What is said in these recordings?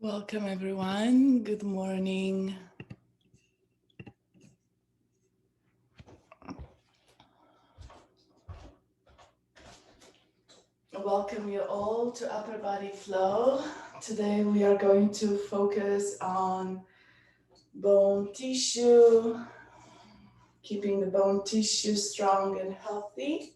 Welcome everyone. Good morning. Welcome you all to Upper Body Flow. Today we are going to focus on bone tissue, keeping the bone tissue strong and healthy.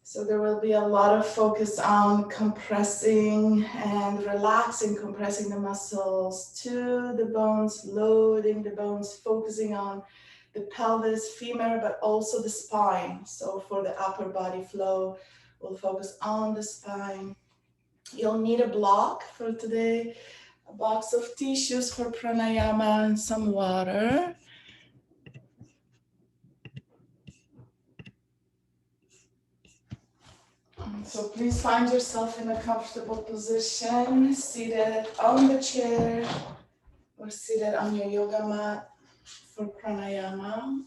So there will be a lot of focus on compressing and relaxing, compressing the muscles to the bones, loading the bones, focusing on the pelvis, femur, but also the spine. So for the upper body flow, we'll focus on the spine. You'll need a block for today, a box of tissues for pranayama and some water. So please find yourself in a comfortable position, seated on the chair or seated on your yoga mat for pranayama.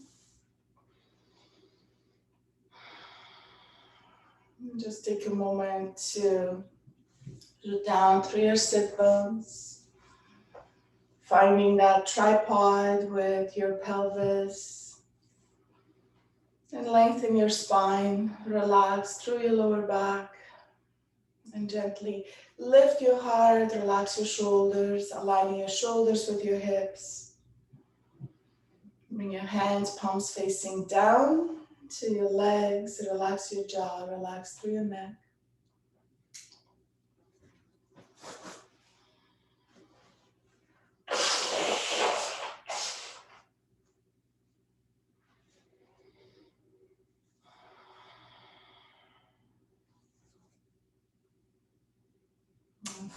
Just take a moment to root down through your sit bones, finding that tripod with your pelvis, and lengthen your spine, relax through your lower back, and gently lift your heart, relax your shoulders, aligning your shoulders with your hips. Bring your hands, palms facing down to your legs, relax your jaw, relax through your neck.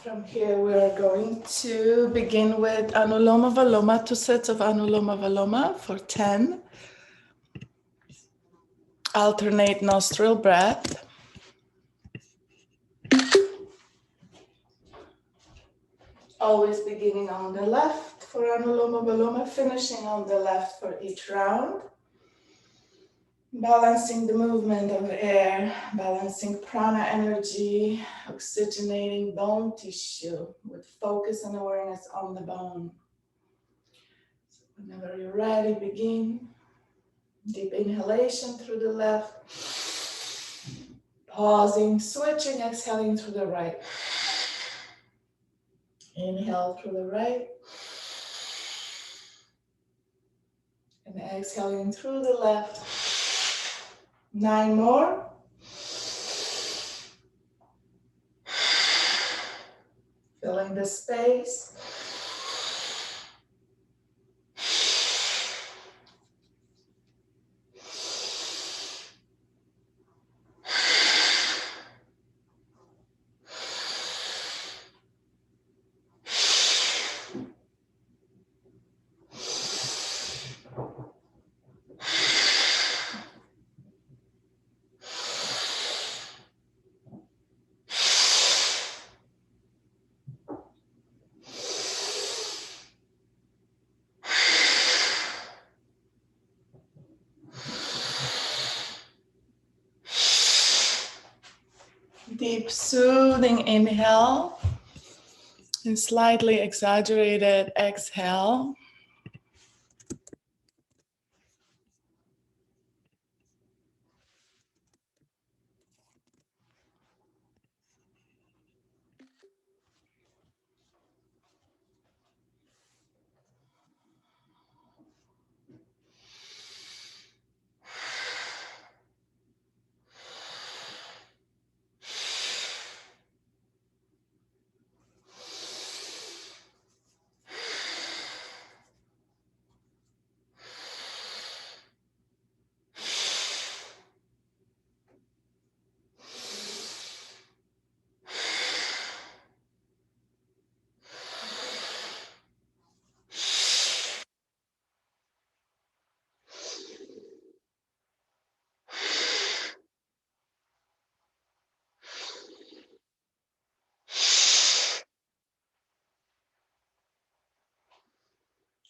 From here, we are going to begin with Anuloma Viloma, 2 sets of Anuloma Viloma for 10. Alternate nostril breath. Always beginning on the left for Anuloma Viloma, finishing on the left for each round. Balancing the movement of air, balancing prana energy, oxygenating bone tissue with focus and awareness on the bone. So whenever you're ready, begin. Deep inhalation through the left. Pausing, switching, exhaling through the right. Inhale through the right. And exhaling through the left. 9 more. Filling the space. Deep, soothing inhale and slightly exaggerated exhale.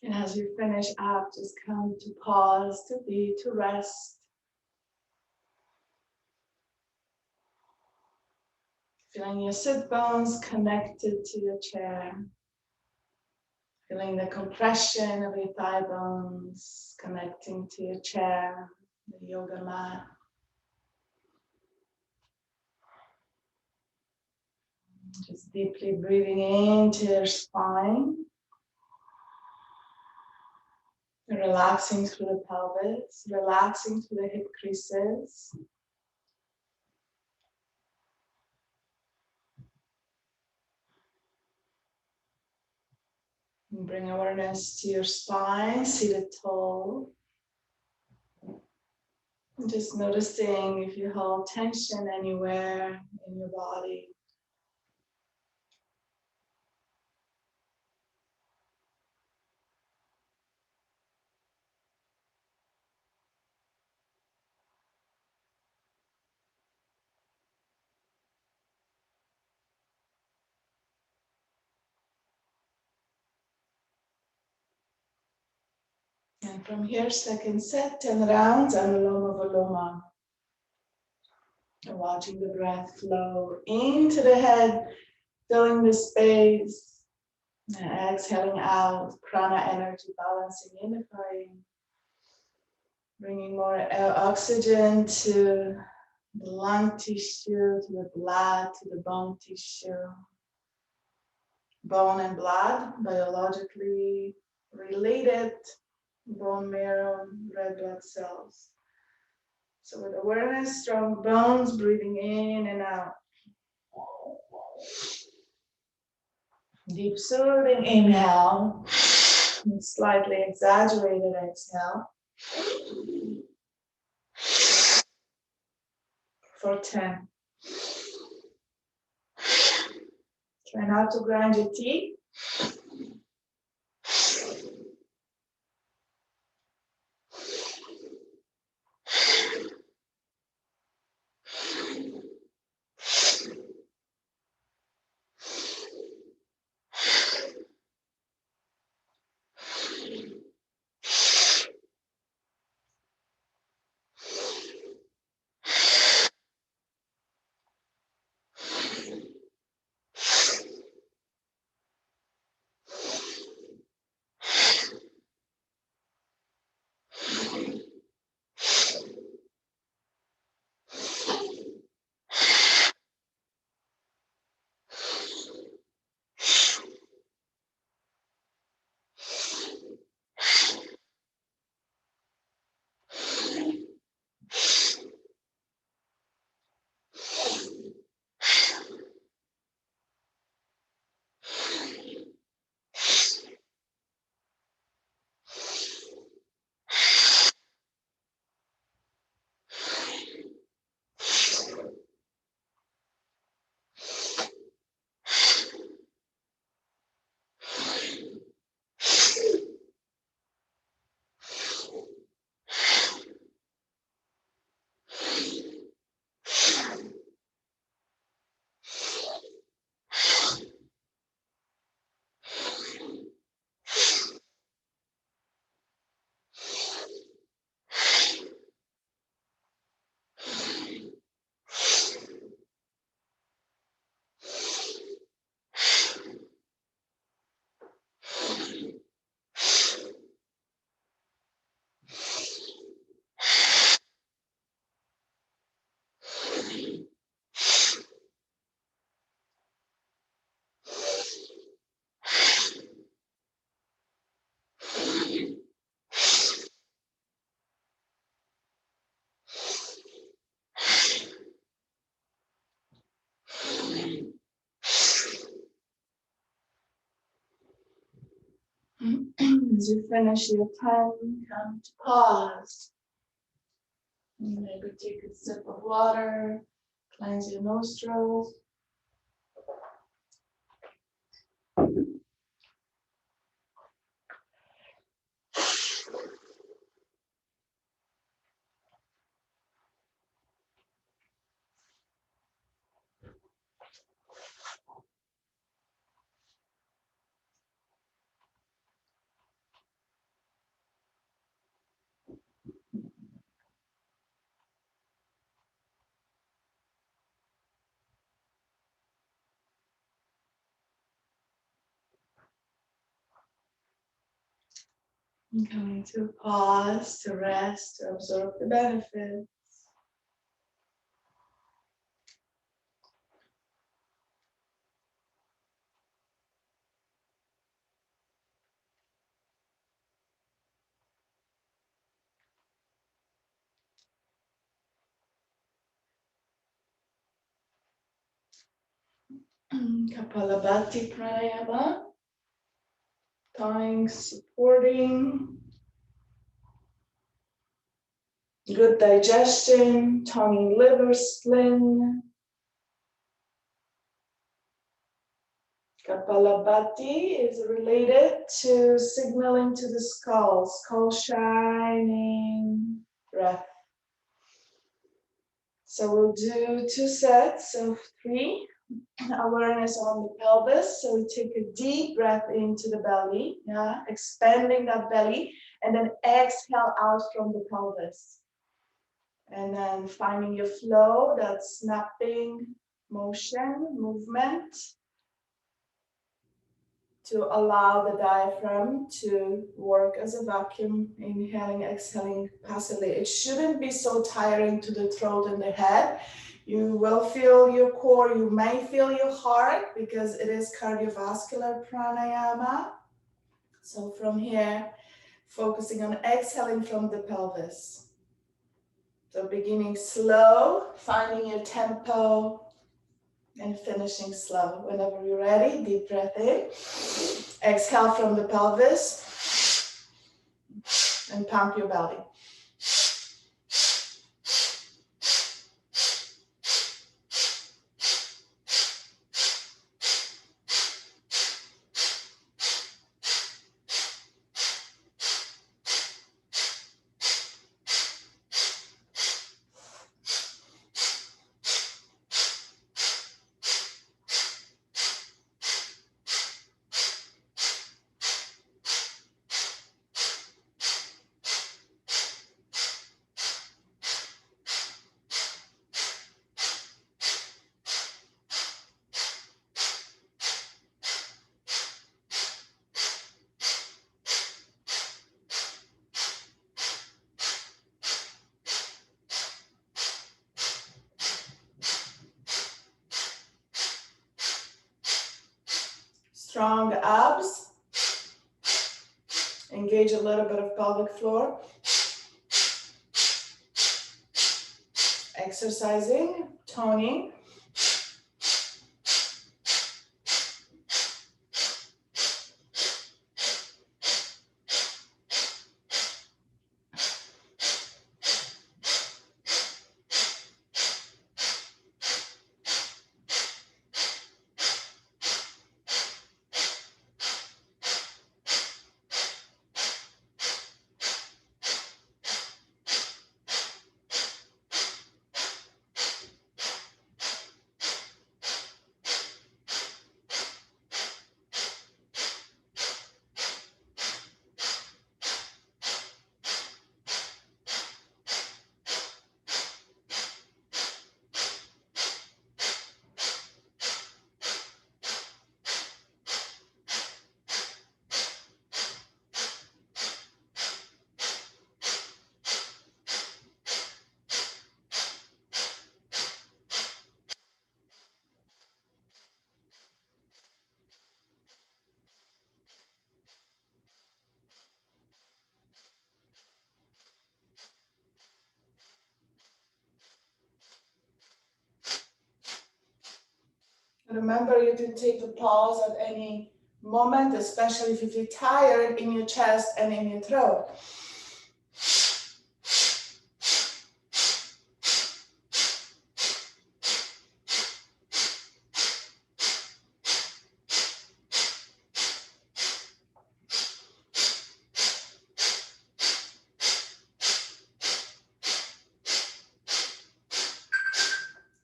And as you finish up, just come to pause, to be, to rest. Feeling your sit bones connected to your chair. Feeling the compression of your thigh bones connecting to your chair, the yoga mat. Just deeply breathing into your spine. Relaxing through the pelvis, relaxing through the hip creases. And bring awareness to your spine, seated tall. And just noticing if you hold tension anywhere in your body. And from here, second set, 10 rounds, Anuloma Viloma. And watching the breath flow into the head, filling the space. And exhaling out, prana energy balancing, unifying. Bringing more oxygen to the lung tissue, to the blood, to the bone tissue. Bone and blood, biologically related, bone marrow, red blood cells. So with awareness, strong bones, breathing in and out. Deep soothing inhale, and slightly exaggerated exhale. For 10. Try not to grind your teeth. As you finish your 10, come to pause. Maybe take a sip of water, cleanse your nostrils. I'm coming to pause, to rest, to absorb the benefit. Kapalabhati pranayama, toning, supporting good digestion, toning liver, spleen. Kapalabhati is related to signaling to the skull shining, breath. So we'll do 2 sets of 3. Awareness on the pelvis. So we take a deep breath into the belly, yeah, expanding that belly, and then exhale out from the pelvis. And then finding your flow, that snapping motion, movement, to allow the diaphragm to work as a vacuum, inhaling, exhaling passively. It shouldn't be so tiring to the throat and the head. You will feel your core, you may feel your heart because it is cardiovascular pranayama. So from here, focusing on exhaling from the pelvis. So beginning slow, finding your tempo, and finishing slow. Whenever you're ready, deep breath in. Exhale from the pelvis and pump your belly. Strong abs. Engage a little bit of pelvic floor. Exercising, toning. Remember, you can take a pause at any moment, especially if you feel tired in your chest and in your throat.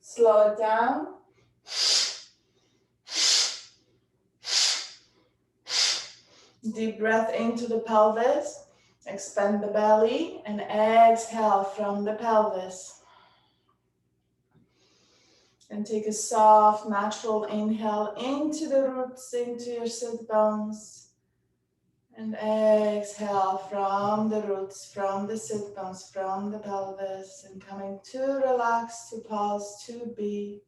Slow it down. Deep breath into the pelvis. Expand the belly and exhale from the pelvis. And take a soft, natural inhale into the roots, into your sit bones. And exhale from the roots, from the sit bones, from the pelvis, and coming to relax, to pause, to be.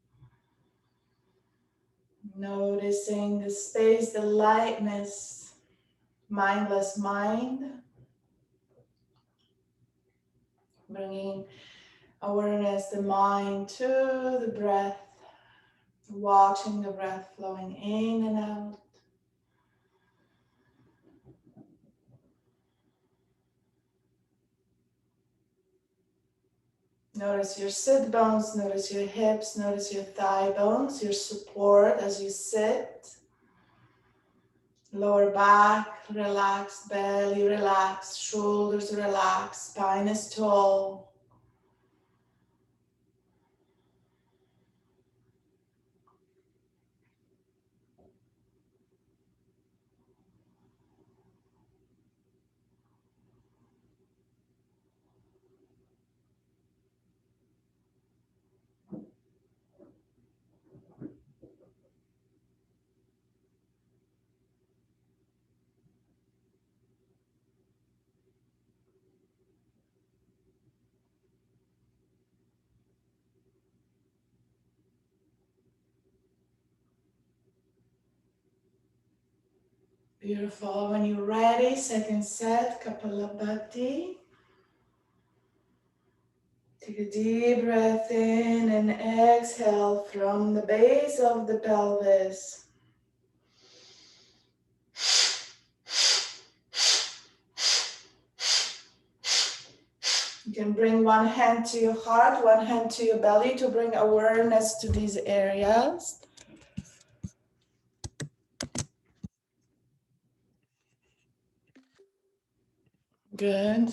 Noticing the space, the lightness, mindless mind. Bringing awareness, the mind to the breath. Watching the breath flowing in and out. Notice your sit bones, notice your hips, notice your thigh bones, your support as you sit. Lower back relaxed, belly relaxed, shoulders relaxed, spine is tall. Beautiful. When you're ready, second set, Kapalabhati. Take a deep breath in and exhale from the base of the pelvis. You can bring one hand to your heart, one hand to your belly to bring awareness to these areas. Good.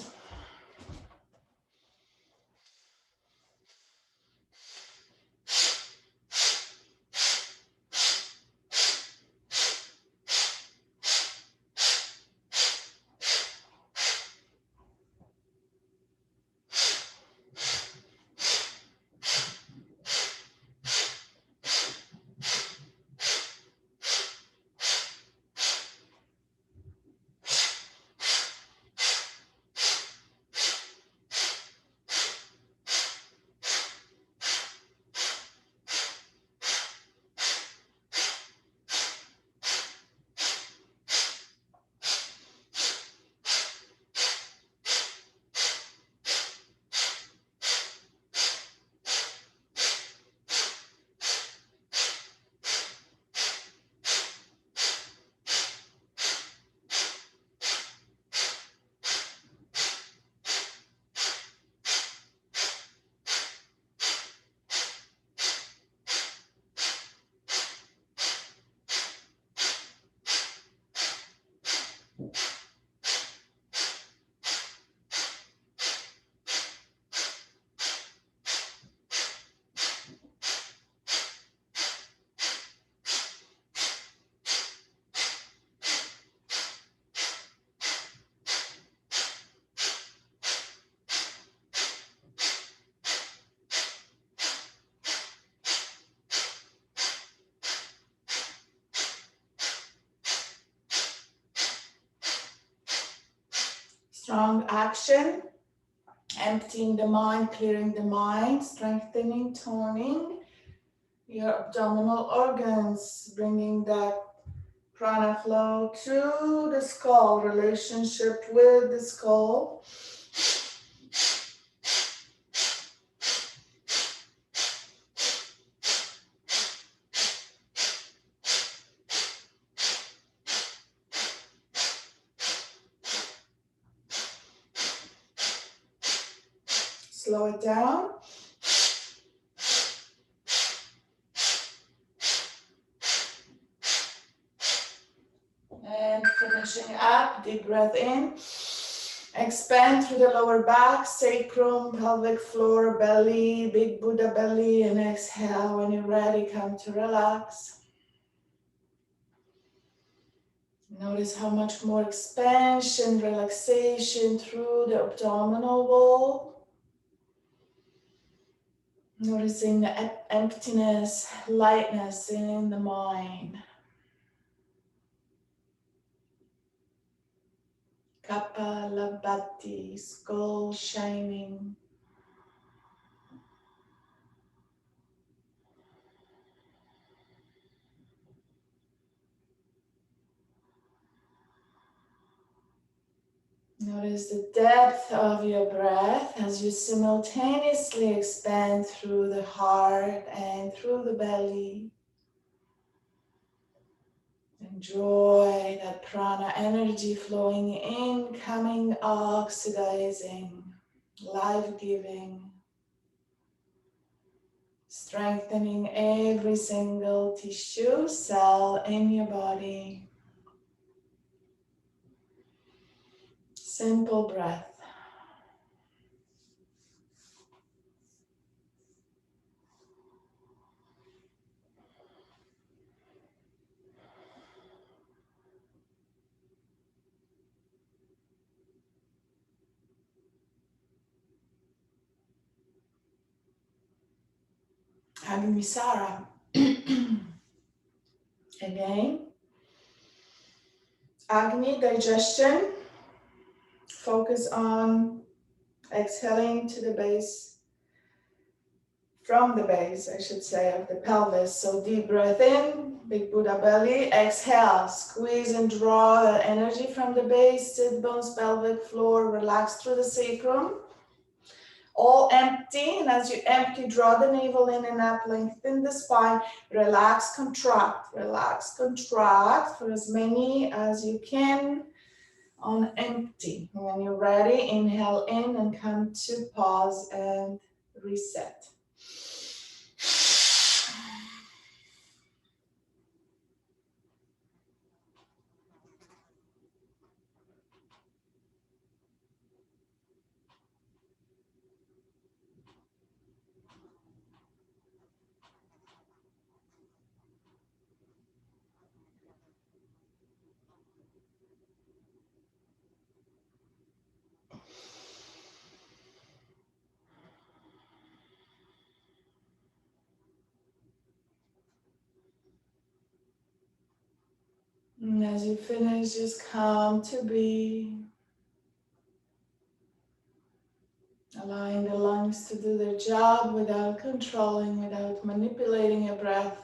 Strong action, emptying the mind, clearing the mind, strengthening, toning your abdominal organs, bringing that prana flow to the skull, relationship with the skull. Slow it down. And finishing up, deep breath in. Expand through the lower back, sacrum, pelvic floor, belly, big Buddha belly, and exhale. When you're ready, come to relax. Notice how much more expansion, relaxation through the abdominal wall. Noticing the emptiness, lightness in the mind. Kapalabhati, skull shining. Notice the depth of your breath as you simultaneously expand through the heart and through the belly. Enjoy that prana energy flowing in, coming, oxidizing, life-giving, strengthening every single tissue, cell in your body. Simple breath. Agnisara. Again. Agni, digestion. Focus on exhaling to the base, from the base, I should say, of the pelvis. So deep breath in, big Buddha belly. Exhale, squeeze and draw that energy from the base, sit bones, pelvic floor, relax through the sacrum. All empty, and as you empty, draw the navel in and up, lengthen the spine, relax, contract for as many as you can on empty. When you're ready, inhale in and come to pause and reset. And as you finish, just come to be. Allowing the lungs to do their job without controlling, without manipulating your breath.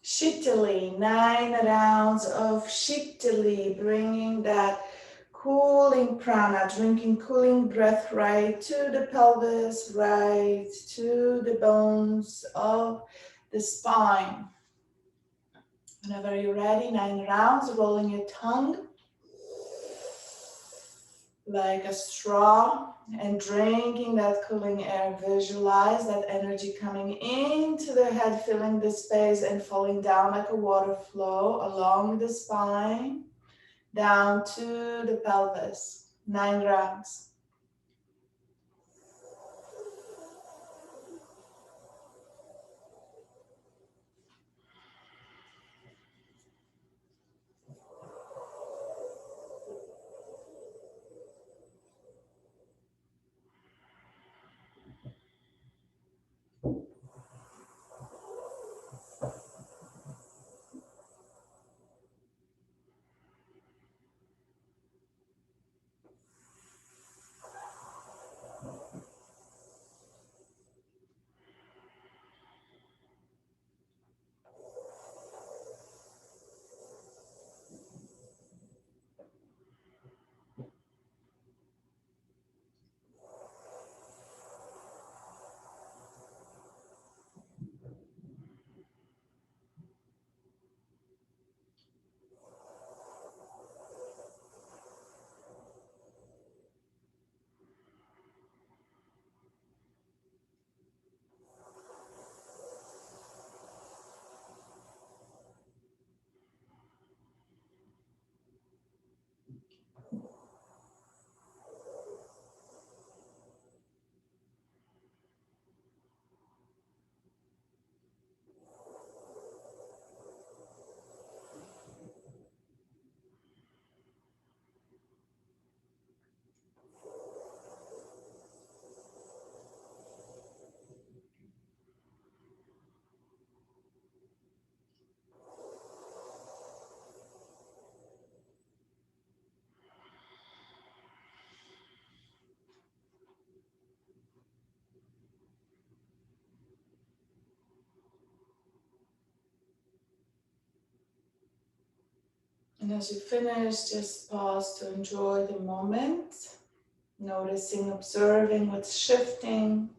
Shitali, 9 rounds of Shitali, bringing that cooling prana, drinking cooling breath right to the pelvis, right to the bones of the spine. Whenever you're ready, 9 rounds, rolling your tongue like a straw and drinking that cooling air. Visualize that energy coming into the head, filling the space and falling down like a water flow along the spine, down to the pelvis. 9 rounds. And as you finish, just pause to enjoy the moment, noticing, observing what's shifting.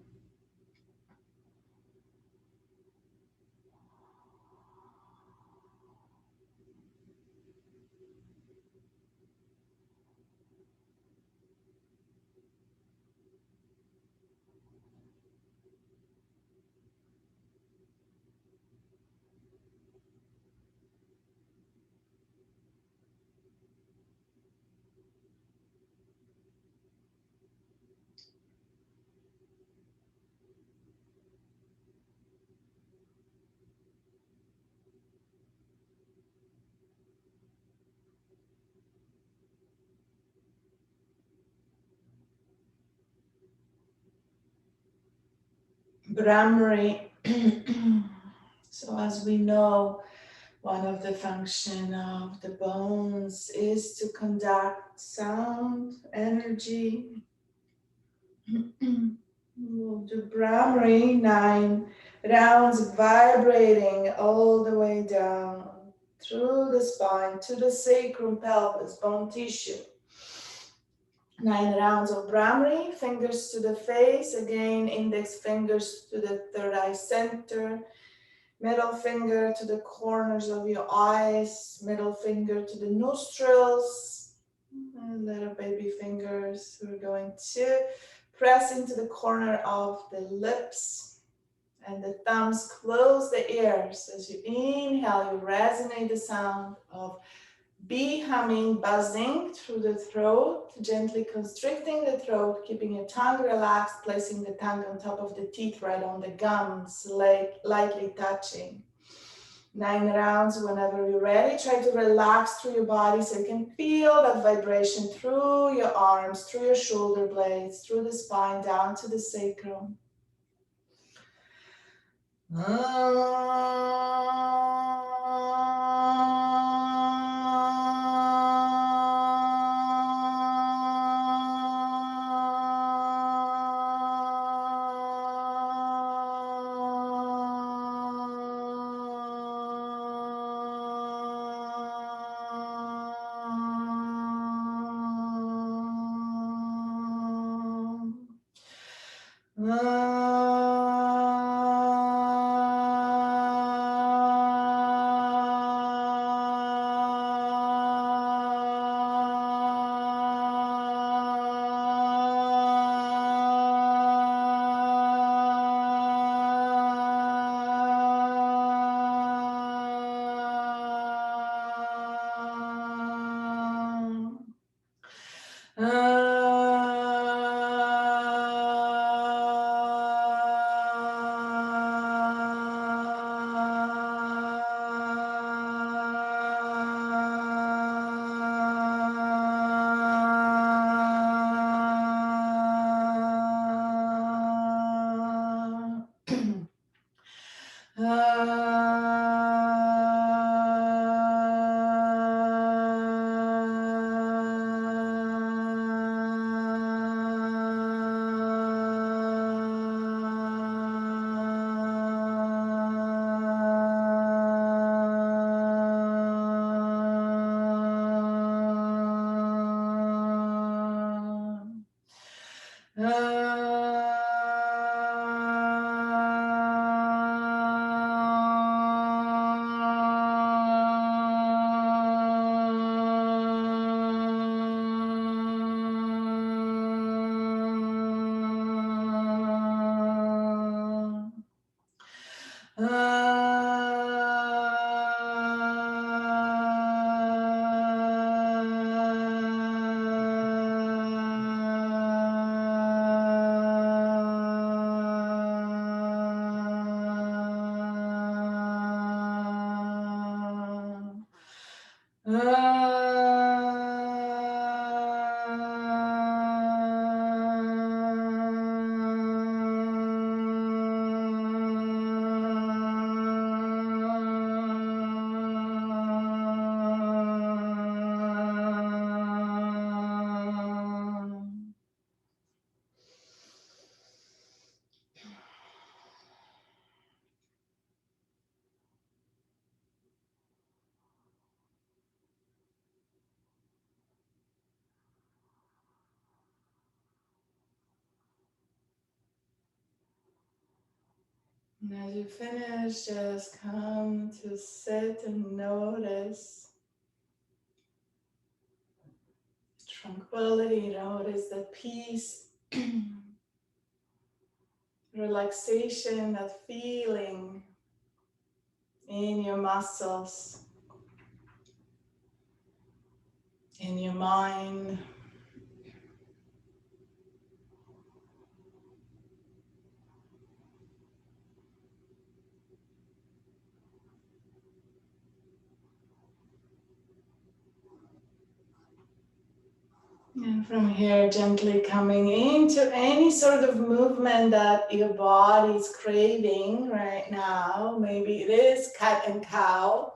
Brahmari. So as we know, one of the function of the bones is to conduct sound, energy. We'll do Brahmari, 9 rounds vibrating all the way down through the spine to the sacrum, pelvis, bone tissue. 9 rounds of Brahmari, fingers to the face, again index fingers to the third eye center, middle finger to the corners of your eyes, middle finger to the nostrils, and little baby fingers. We're going to press into the corner of the lips, and the thumbs close the ears. As you inhale, you resonate the sound of bee humming, buzzing through the throat, gently constricting the throat, keeping your tongue relaxed, placing the tongue on top of the teeth, right on the gums, lightly touching. 9 rounds. Whenever you're ready, try to relax through your body so you can feel that vibration through your arms, through your shoulder blades, through the spine, down to the sacrum. And as you finish, just come to sit and notice tranquility, notice that peace, relaxation, that feeling in your muscles, in your mind. And from here, gently coming into any sort of movement that your body is craving right now. Maybe it is cat and cow.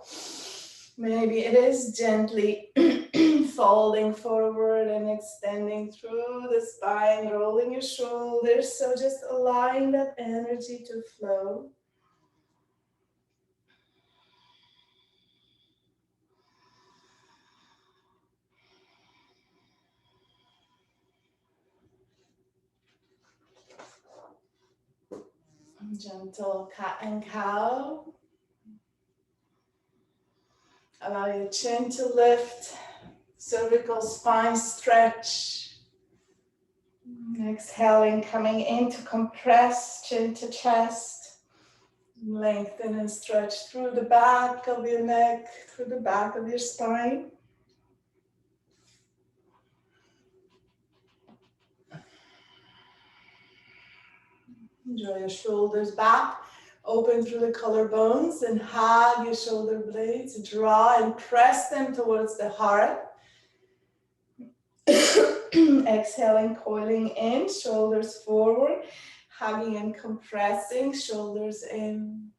Maybe it is gently folding forward and extending through the spine, rolling your shoulders. So just allowing that energy to flow. Gentle cat and cow. Allow your chin to lift, cervical spine stretch. Exhaling, coming into compress, chin to chest. Lengthen and stretch through the back of your neck, through the back of your spine. Draw your shoulders back, open through the collarbones, and hug your shoulder blades. Draw and press them towards the heart. Exhaling, coiling in, shoulders forward, hugging and compressing, shoulders in.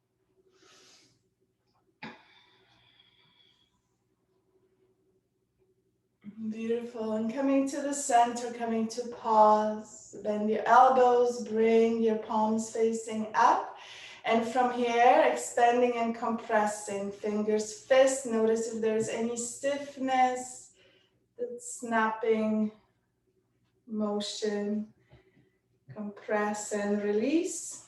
Beautiful. And coming to the center, coming to pause. Bend your elbows, bring your palms facing up. And from here, expanding and compressing, fingers, fists. Notice if there's any stiffness, the snapping motion. Compress and release.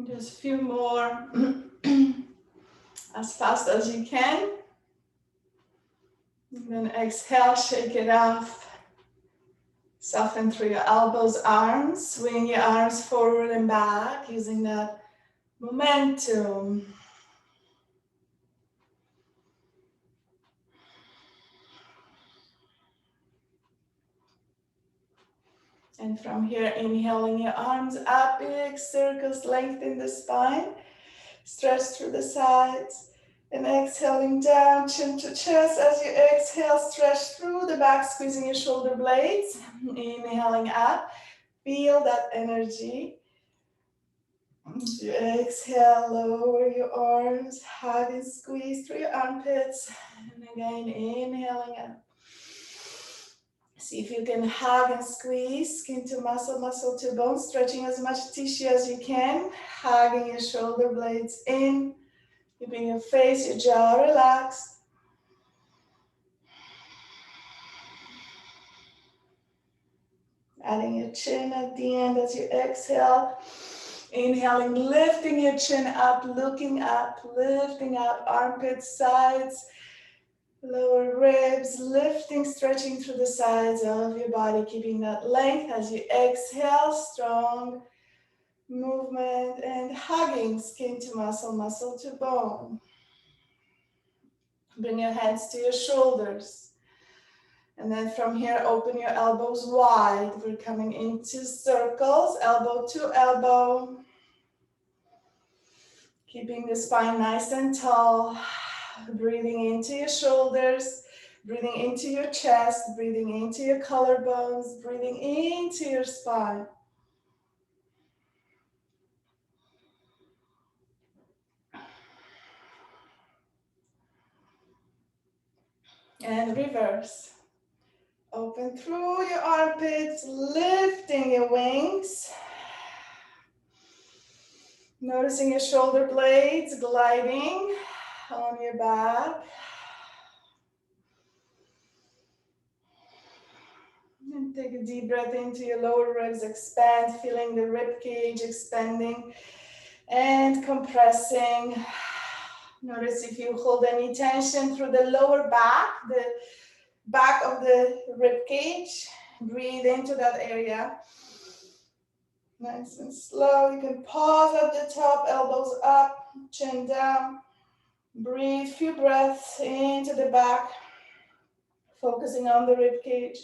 Just a few more. As fast as you can. And then exhale, shake it off. Soften through your elbows, arms. Swing your arms forward and back using that momentum. And from here, inhaling your arms up, big circles, lengthen the spine. Stretch through the sides. And exhaling down, chin to chest. As you exhale, stretch through the back, squeezing your shoulder blades. Inhaling up. Feel that energy. As you exhale, lower your arms. Hug and squeeze through your armpits. And again, inhaling up. See if you can hug and squeeze skin to muscle, muscle to bone, stretching as much tissue as you can. Hugging your shoulder blades in. Keeping your face, your jaw relaxed. Adding your chin at the end as you exhale. Inhaling, lifting your chin up, looking up, lifting up, armpits, sides, lower ribs, lifting, stretching through the sides of your body, keeping that length as you exhale, strong movement and hugging skin to muscle, muscle to bone. Bring your hands to your shoulders. And then from here, open your elbows wide. We're coming into circles, elbow to elbow. Keeping the spine nice and tall. Breathing into your shoulders, breathing into your chest, breathing into your collarbones, breathing into your spine. And reverse. Open through your armpits, lifting your wings. Noticing your shoulder blades gliding. on your back. And take a deep breath into your lower ribs, expand, feeling the rib cage expanding and compressing. Notice if you hold any tension through the lower back, the back of the rib cage. Breathe into that area. Nice and slow. You can pause at the top, elbows up, chin down. Breathe, few breaths into the back, focusing on the rib cage.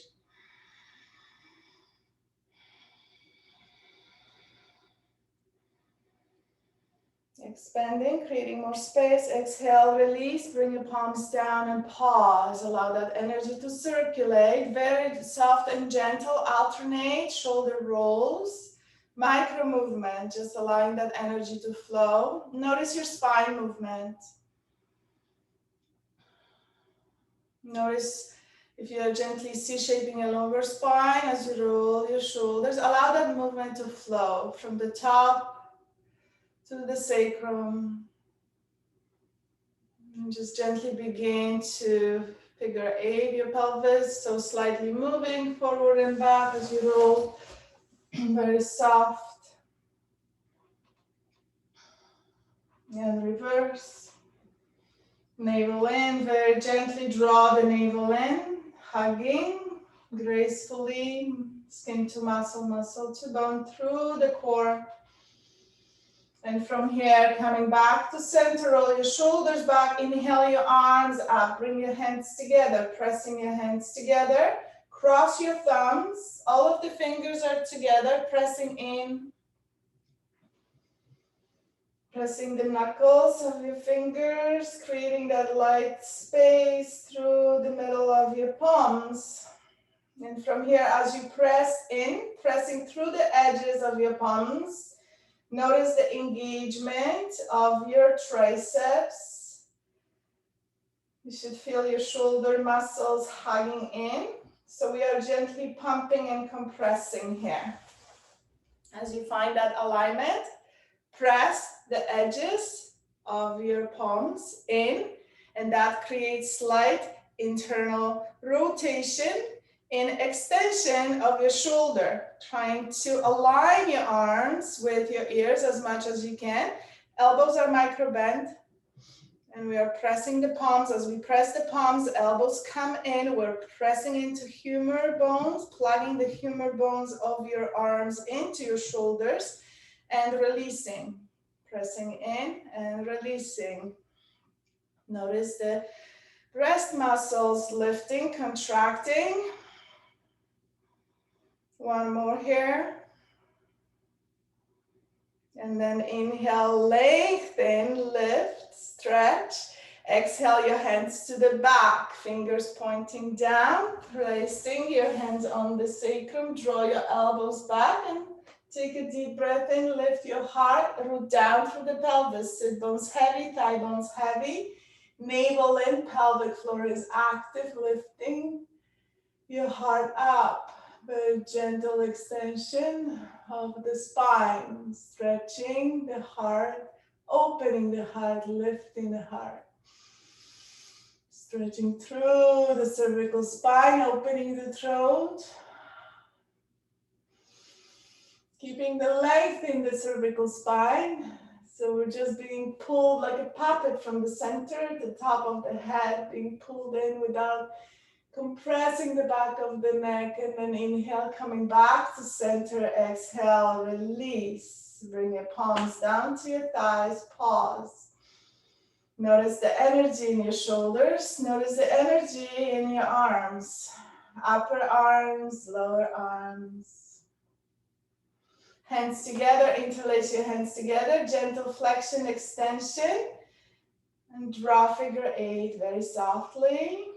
Expanding, creating more space. Exhale, release, bring your palms down and pause. Allow that energy to circulate. Very soft and gentle, alternate shoulder rolls. Micro movement, just allowing that energy to flow. Notice your spine movement. Notice if you are gently C-shaping your lower spine as you roll your shoulders. Allow that movement to flow from the top to the sacrum. And just gently begin to figure eight your pelvis, so slightly moving forward and back as you roll. Very soft. And reverse. Navel in, very gently draw the navel in, hugging gracefully, skin to muscle, muscle to bone through the core. And from here, coming back to center, roll your shoulders back, inhale your arms up, bring your hands together, pressing your hands together, cross your thumbs, all of the fingers are together, pressing in, pressing the knuckles of your fingers, creating that light space through the middle of your palms. And from here, as you press in, pressing through the edges of your palms, notice the engagement of your triceps. You should feel your shoulder muscles hugging in. So we are gently pumping and compressing here. As you find that alignment, press the edges of your palms in, and that creates slight internal rotation in extension of your shoulder, trying to align your arms with your ears as much as you can. Elbows are micro bent, and we are pressing the palms. As we press the palms, elbows come in. We're pressing into humor bones, plugging the humor bones of your arms into your shoulders and releasing. Pressing in and releasing. Notice the breast muscles lifting, contracting. One more here. And then inhale, lengthen, lift, stretch. Exhale, your hands to the back, fingers pointing down, placing your hands on the sacrum, draw your elbows back and take a deep breath in, lift your heart, root down through the pelvis, sit bones heavy, thigh bones heavy, navel in, pelvic floor is active, lifting your heart up. Very gentle extension of the spine, stretching the heart, opening the heart, lifting the heart. Stretching through the cervical spine, opening the throat. Keeping the length in the cervical spine. So we're just being pulled like a puppet from the center, the top of the head, being pulled in without compressing the back of the neck, and then inhale, coming back to center, exhale, release. Bring your palms down to your thighs, pause. Notice the energy in your shoulders, notice the energy in your arms, upper arms, lower arms. Hands together, interlace your hands together, gentle flexion, extension, and draw figure eight very softly.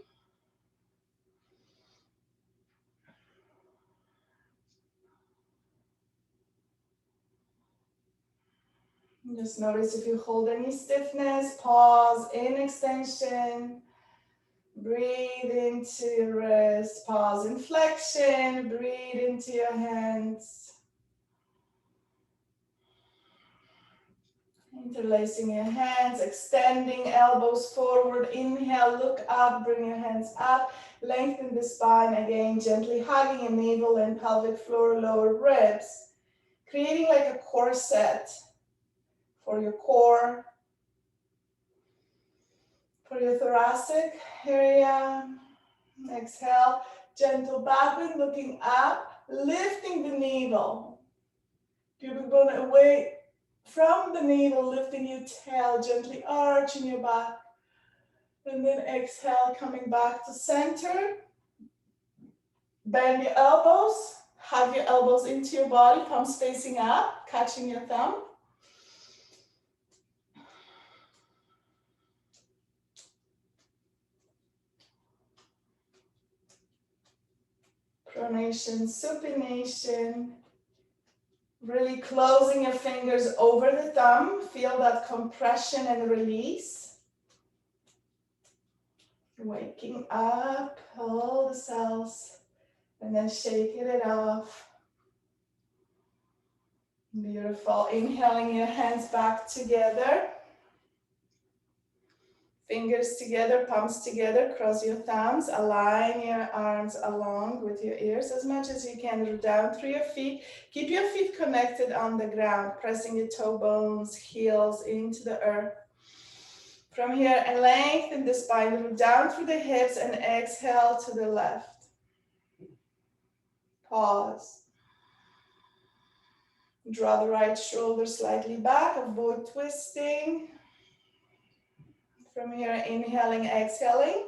Just notice if you hold any stiffness, pause in extension. Breathe into your wrist, pause in flexion, breathe into your hands. Interlacing your hands, extending elbows forward. Inhale, look up, bring your hands up. Lengthen the spine again, gently hugging your navel and pelvic floor, lower ribs. Creating like a corset for your core, for your thoracic area. Exhale, gentle back bend, looking up, lifting the navel. Pubic bone away from the navel, lifting your tail, gently arching your back. And then exhale, coming back to center. Bend your elbows, hug your elbows into your body, palms facing up, catching your thumb. Pronation, supination. Really closing your fingers over the thumb. Feel that compression and release. Waking up all the cells and then shaking it off. Beautiful. Inhaling your hands back together. Fingers together, palms together, cross your thumbs, align your arms along with your ears as much as you can. Root down through your feet. Keep your feet connected on the ground, pressing your toe bones, heels into the earth. From here, and lengthen the spine, root down through the hips and exhale to the left. Pause. Draw the right shoulder slightly back, avoid twisting. From here, inhaling, exhaling.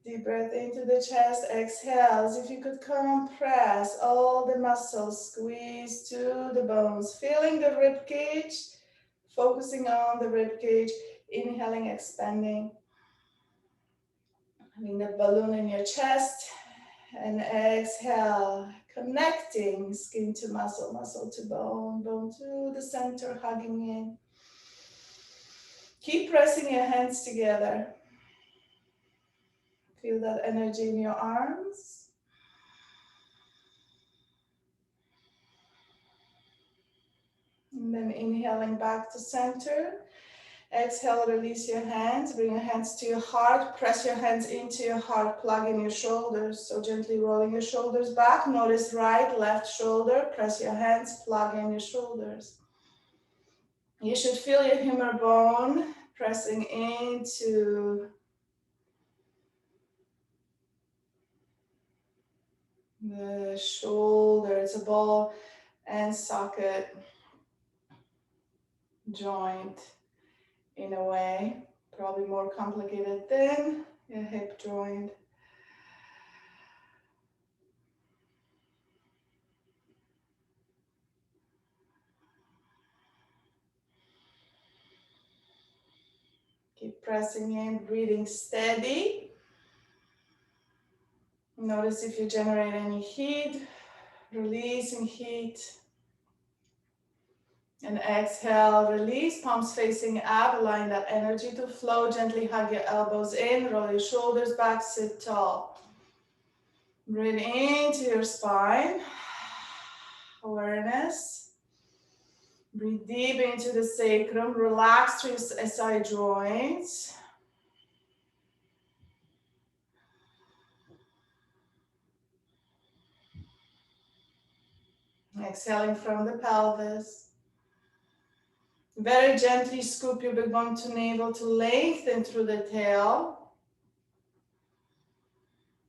Deep breath into the chest, exhale. As if you could compress all the muscles, squeeze to the bones. Feeling the rib cage, focusing on the rib cage. Inhaling, expanding. Having the balloon in your chest. And exhale, connecting skin to muscle, muscle to bone, bone to the center, hugging in. Keep pressing your hands together. Feel that energy in your arms. And then inhaling back to center. Exhale, release your hands. Bring your hands to your heart. Press your hands into your heart. Plug in your shoulders. So gently rolling your shoulders back. Notice right, left shoulder. Press your hands. Plug in your shoulders. You should feel your femur bone pressing into the shoulder. It's a ball and socket joint in a way. Probably more complicated than a hip joint. Keep pressing in, breathing steady. Notice if you generate any heat, releasing heat. And exhale, release, palms facing up, allowing that energy to flow. Gently hug your elbows in, roll your shoulders back, sit tall. Breathe into your spine, awareness. Breathe deep into the sacrum, relax through your SI joints. Exhaling from the pelvis. Very gently scoop your big bone to navel to lengthen through the tail.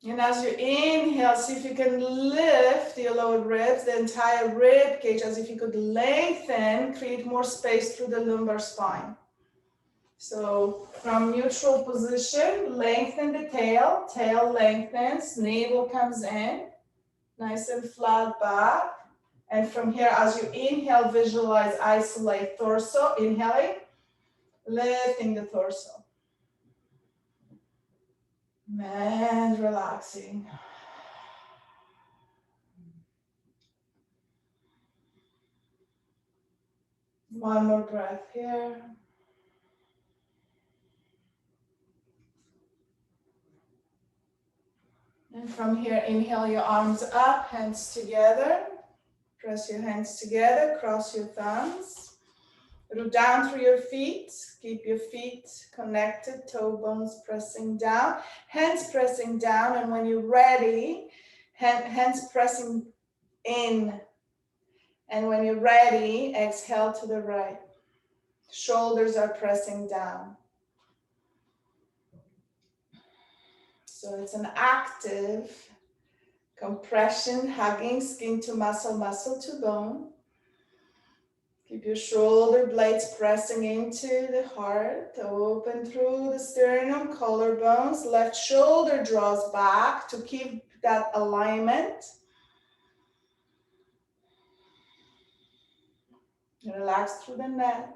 And as you inhale, see if you can lift your lower ribs, the entire rib cage, as if you could lengthen, create more space through the lumbar spine. So from neutral position, lengthen the tail, tail lengthens, navel comes in, nice and flat back. And from here, as you inhale, visualize, isolate torso, inhaling, lifting the torso. And relaxing. One more breath here. And from here, inhale your arms up, hands together. Press your hands together, cross your thumbs. Root down through your feet. Keep your feet connected, toe bones pressing down, hands pressing down, and when you're ready, hands pressing in. And when you're ready, exhale to the right. Shoulders are pressing down. So it's an active compression, hugging skin to muscle, muscle to bone. Keep your shoulder blades pressing into the heart. Open through the sternum, collarbones. Left shoulder draws back to keep that alignment. Relax through the neck.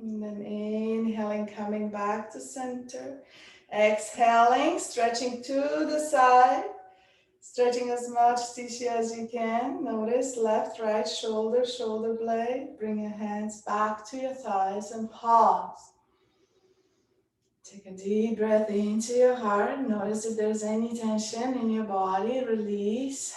And then inhaling, coming back to center. Exhaling, stretching to the side. Stretching as much tissue as you can. Notice left, right, shoulder, shoulder blade. Bring your hands back to your thighs and pause. Take a deep breath into your heart. Notice if there's any tension in your body. Release.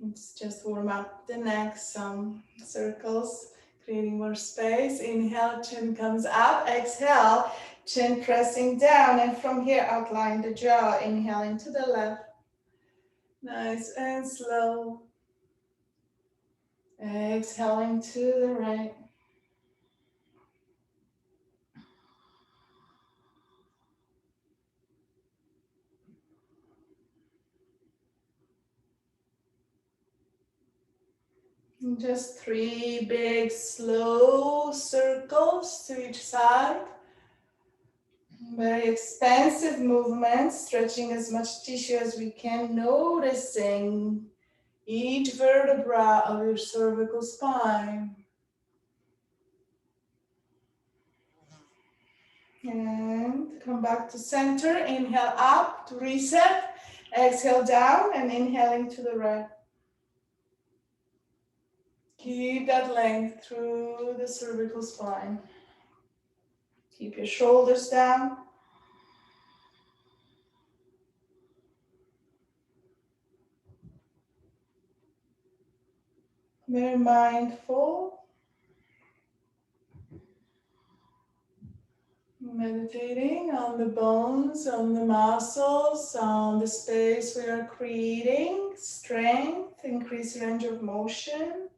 Let's just warm up the neck, some circles, creating more space. Inhale, chin comes up. Exhale, chin pressing down. And from here, outline the jaw. Inhaling to the left. Nice and slow. Exhaling to the right. And just 3 big slow circles to each side. Very expansive movement, stretching as much tissue as we can, noticing each vertebra of your cervical spine. And come back to center. Inhale up to reset. Exhale down and inhaling to the right. Keep that length through the cervical spine. Keep your shoulders down. Very mindful. Meditating on the bones, on the muscles, on the space we are creating. Strength, increase range of motion.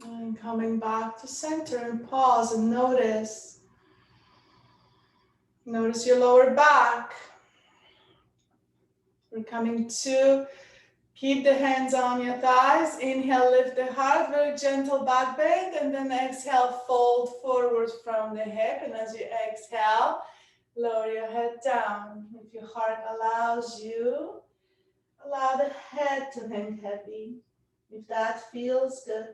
And coming back to center and pause and notice. Notice your lower back. We're coming to keep the hands on your thighs. Inhale, lift the heart, very gentle back bend. And then exhale, fold forward from the hip. And as you exhale, lower your head down. If your heart allows you, allow the head to hang heavy. If that feels good.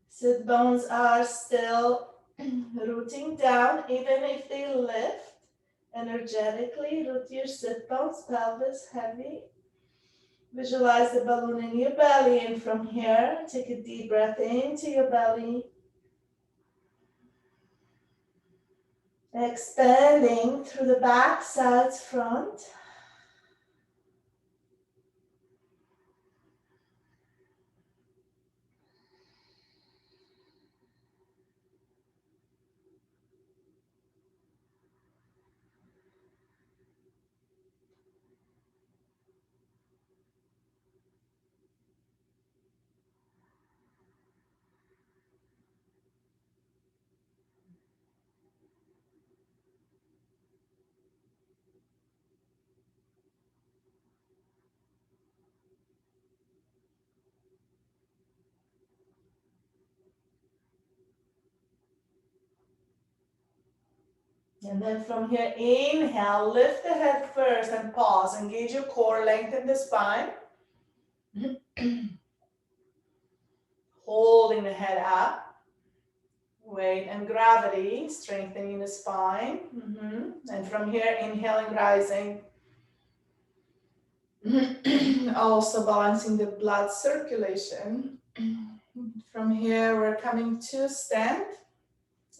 Sit bones are still rooting down, even if they lift. Energetically, root your sit bones, pelvis heavy. Visualize the balloon in your belly, and from here, take a deep breath into your belly. Expanding through the back, sides, front. And then from here, inhale, lift the head first and pause. Engage your core, lengthen the spine. Holding the head up. Weight and gravity, strengthening the spine. And from here, inhaling, rising. Also balancing the blood circulation. From here, we're coming to stand.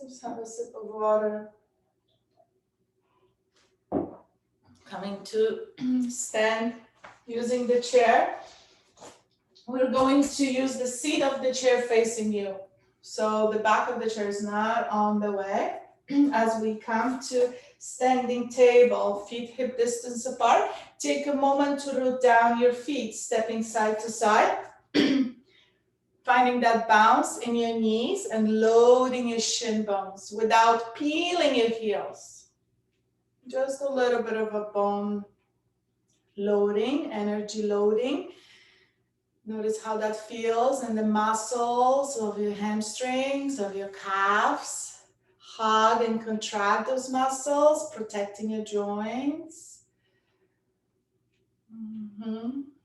Just have a sip of water. Coming to stand using the chair. We're going to use the seat of the chair facing you. So the back of the chair is not on the way. As we come to standing table, feet hip distance apart, take a moment to root down your feet, stepping side to side. Finding that bounce in your knees and loading your shin bones without peeling your heels. Just a little bit of a bone loading, energy loading. Notice how that feels in the muscles of your hamstrings, of your calves. Hug and contract those muscles, protecting your joints.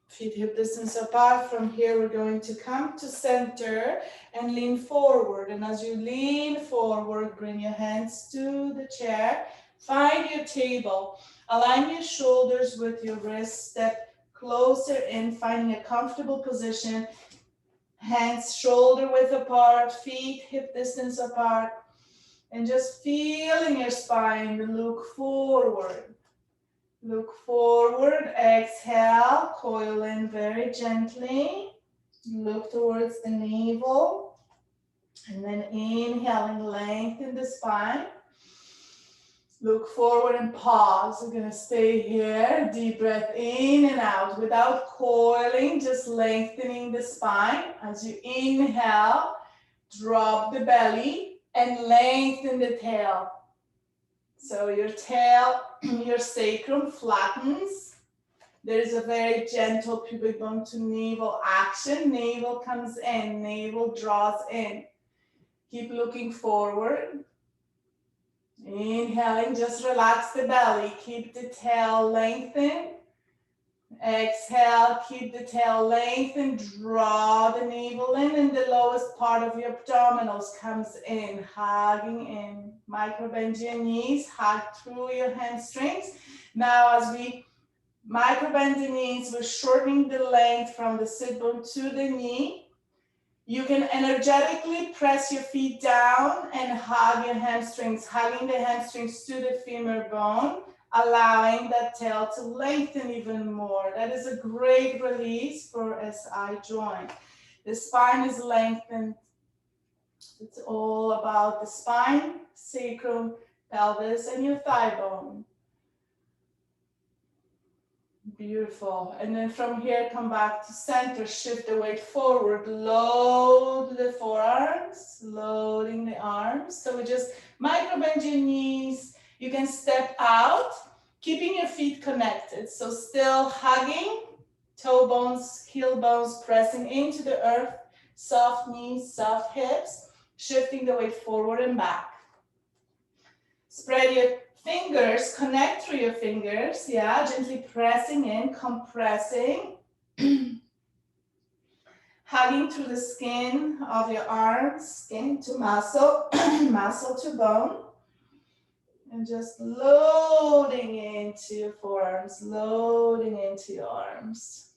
Feet hip distance apart. From here, we're going to come to center and lean forward. And as you lean forward, bring your hands to the chair. Find your table. Align your shoulders with your wrists. Step closer in, finding a comfortable position. Hands shoulder width apart, feet hip distance apart. And just feeling your spine, look forward. Look forward, exhale, coil in very gently. Look towards the navel. And then inhaling, lengthen the spine. Look forward and pause. We're gonna stay here. Deep breath in and out without coiling, just lengthening the spine. As you inhale, drop the belly and lengthen the tail. So your tail, your sacrum flattens. There's a very gentle pubic bone to navel action. Navel comes in, navel draws in. Keep looking forward. Inhaling, just relax the belly. Keep the tail lengthened. Exhale, keep the tail lengthened. Draw the navel in, and the lowest part of your abdominals comes in, hugging in. Micro bend your knees, hug through your hamstrings. Now as we micro bend the knees, we're shortening the length from the sit bone to the knee. You can energetically press your feet down and hug your hamstrings, hugging the hamstrings to the femur bone, allowing that tail to lengthen even more. That is a great release for SI joint. The spine is lengthened. It's all about the spine, sacrum, pelvis, and your thigh bone. Beautiful. And then from here, come back to center, shift the weight forward, load the forearms, loading the arms. So we just micro bend your knees. You can step out, keeping your feet connected. So still hugging, toe bones, heel bones pressing into the earth, soft knees, soft hips, shifting the weight forward and back. Spread your fingers, connect through your fingers, yeah, gently pressing in, compressing. Hugging through the skin of your arms, skin to muscle, muscle to bone. And just loading into your forearms, loading into your arms.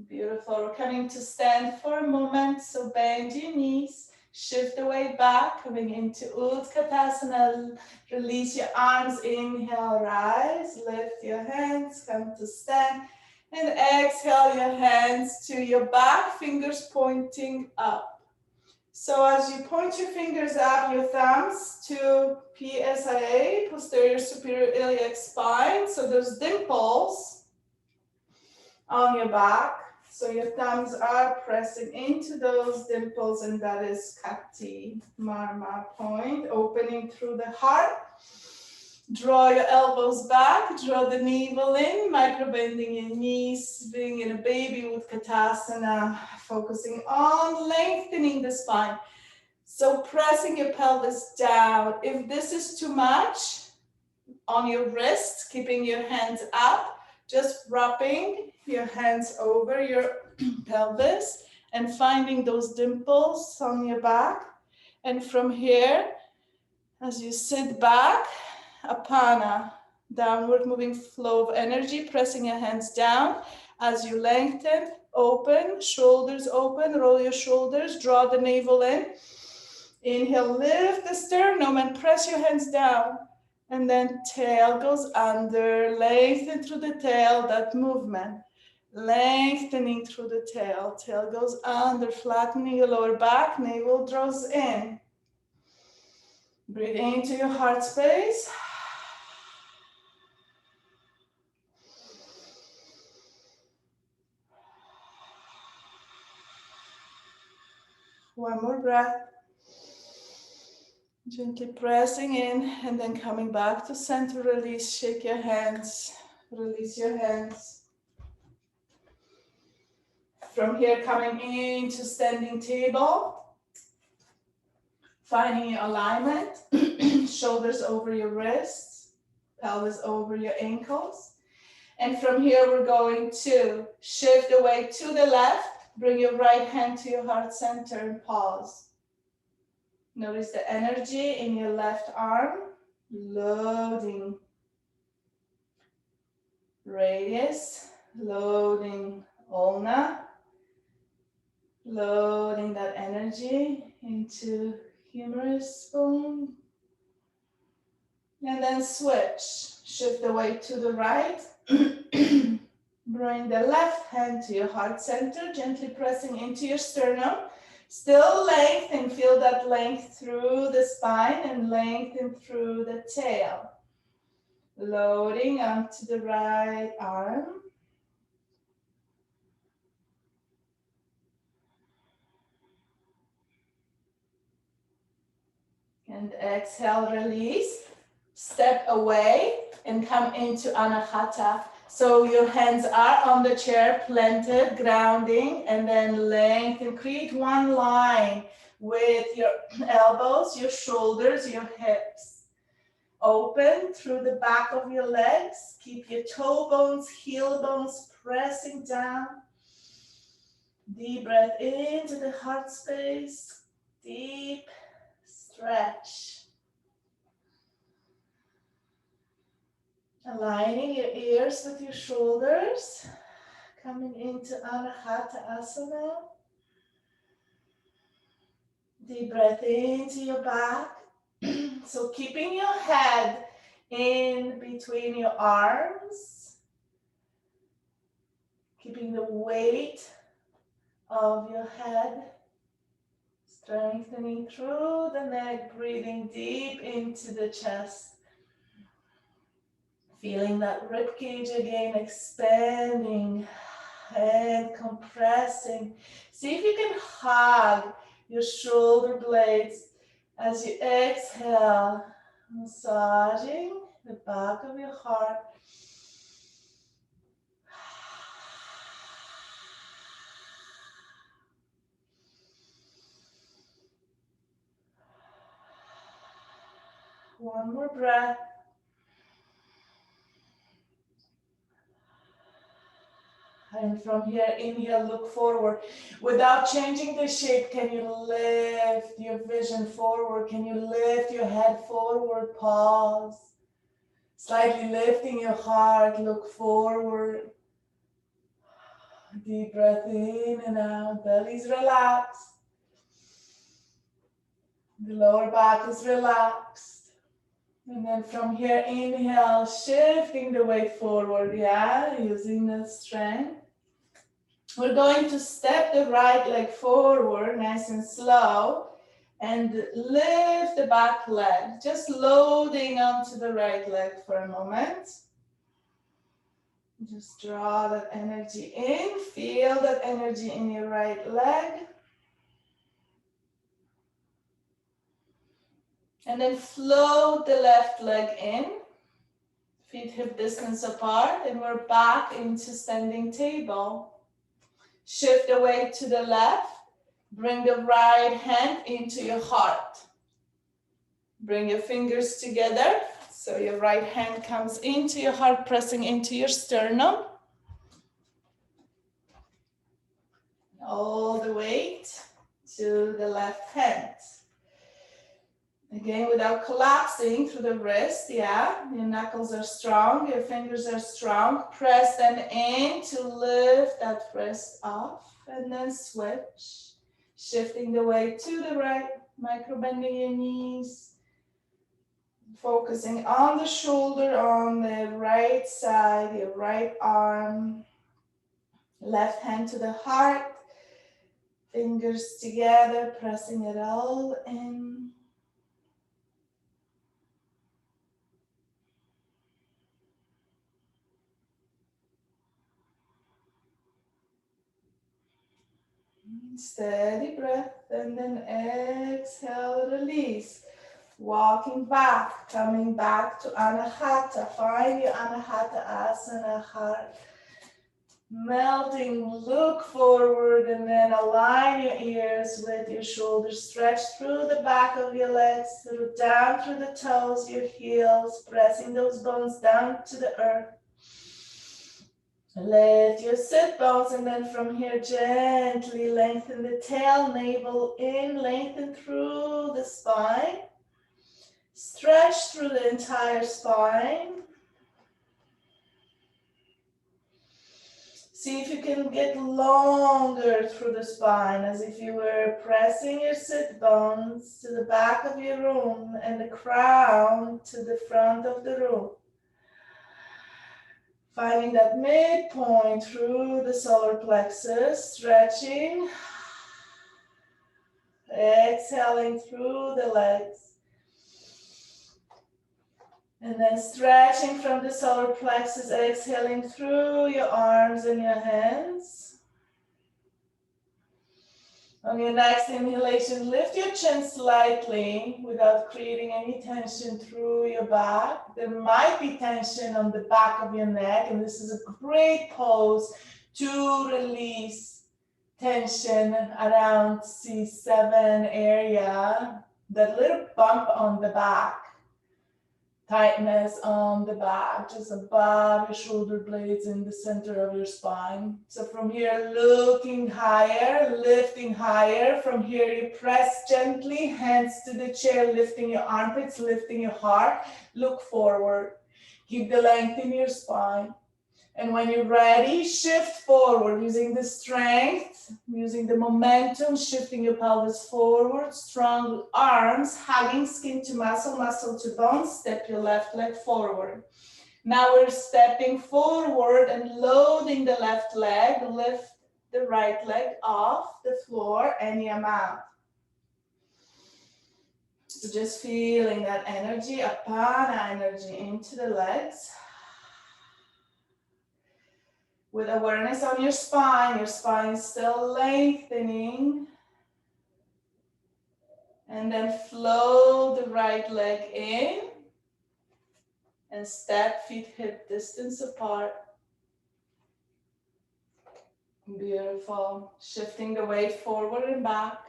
Beautiful. We're coming to stand for a moment, so bend your knees. Shift the weight back, coming into Utkatasana. Release your arms, inhale, rise. Lift your hands, come to stand. And exhale your hands to your back, fingers pointing up. So as you point your fingers up, your thumbs to PSIA, posterior superior iliac spine. So there's dimples on your back. So your thumbs are pressing into those dimples, and that is Kati Marma point, opening through the heart. Draw your elbows back, draw the navel in, micro bending your knees, being in a baby Utkatasana, focusing on lengthening the spine. So pressing your pelvis down. If this is too much on your wrist, keeping your hands up, just wrapping your hands over your pelvis and finding those dimples on your back. And from here, as you sit back, Apana, Downward moving flow of energy, pressing your hands down as you lengthen, open, shoulders open, roll your shoulders, draw the navel in. Inhale, lift the sternum and press your hands down. And then tail goes under, lengthen through the tail, that movement. Lengthening through the tail, tail goes under, flattening your lower back, navel draws in. Breathe into your heart space. One more breath. Gently pressing in and then coming back to center, release, shake your hands, release your hands. From here, coming into standing table, finding your alignment, shoulders over your wrists, pelvis over your ankles. And from here, we're going to shift the weight to the left, bring your right hand to your heart center and pause. Notice the energy in your left arm, loading. Radius, loading ulna, loading that energy into humerus bone. And then switch, shift the weight to the right. Bring the left hand to your heart center, gently pressing into your sternum. Still lengthen, feel that length through the spine and lengthen through the tail. Loading onto the right arm. And exhale, release. Step away and come into Anahata. So your hands are on the chair, planted, grounding, and then lengthen. Create one line with your elbows, your shoulders, your hips. Open through the back of your legs. Keep your toe bones, heel bones pressing down. Deep breath into the heart space. Deep stretch. Aligning your ears with your shoulders. Coming into Anahata Asana. Deep breath into your back. So keeping your head in between your arms. Keeping the weight of your head. Strengthening through the neck, breathing deep into the chest. Feeling that rib cage again, expanding and compressing. See if you can hug your shoulder blades as you exhale, massaging the back of your heart. One more breath. And from here, inhale, look forward. Without changing the shape, can you lift your vision forward? Can you lift your head forward? Pause. Slightly lifting your heart, look forward. Deep breath in and out, belly's relaxed. The lower back is relaxed. And then from here, inhale, shifting the weight forward, yeah, using the strength. We're going to step the right leg forward, nice and slow, and lift the back leg, just loading onto the right leg for a moment. Just draw that energy in, feel that energy in your right leg. And then float the left leg in, feet hip distance apart, and we're back into standing table. Shift the weight to the left, bring the right hand into your heart. Bring your fingers together, so your right hand comes into your heart, pressing into your sternum. All the weight to the left hand. Again, without collapsing through the wrist, yeah. Your knuckles are strong, your fingers are strong. Press them in to lift that wrist off and then switch. Shifting the weight to the right, micro bending your knees. Focusing on the shoulder on the right side, your right arm. Left hand to the heart. Fingers together, pressing it all in. Steady breath, and then exhale, release. Walking back, coming back to Anahata. Find your Anahata Asana heart. Melting, look forward, and then align your ears with your shoulders. Stretch through the back of your legs, down through the toes, your heels, pressing those bones down to the earth. Lift your sit bones, and then from here gently lengthen the tail, navel in, lengthen through the spine. Stretch through the entire spine. See if you can get longer through the spine, as if you were pressing your sit bones to the back of your room and the crown to the front of the room. Finding that midpoint through the solar plexus, stretching, exhaling through the legs. And then stretching from the solar plexus, exhaling through your arms and your hands. On your next inhalation, lift your chin slightly without creating any tension through your back. There might be tension on the back of your neck, and this is a great pose to release tension around C7 area, that little bump on the back. Tightness on the back, just above your shoulder blades in the center of your spine. So from here, looking higher, lifting higher. From here, you press gently, hands to the chair, lifting your armpits, lifting your heart. Look forward. Keep the length in your spine. And when you're ready, shift forward using the strength, using the momentum, shifting your pelvis forward, strong arms, hugging skin to muscle, muscle to bone. Step your left leg forward. Now we're stepping forward and loading the left leg. Lift the right leg off the floor any amount. So just feeling that energy, apana energy into the legs. With awareness on your spine still lengthening. And then flow the right leg in. And step feet hip distance apart. Beautiful. Shifting the weight forward and back.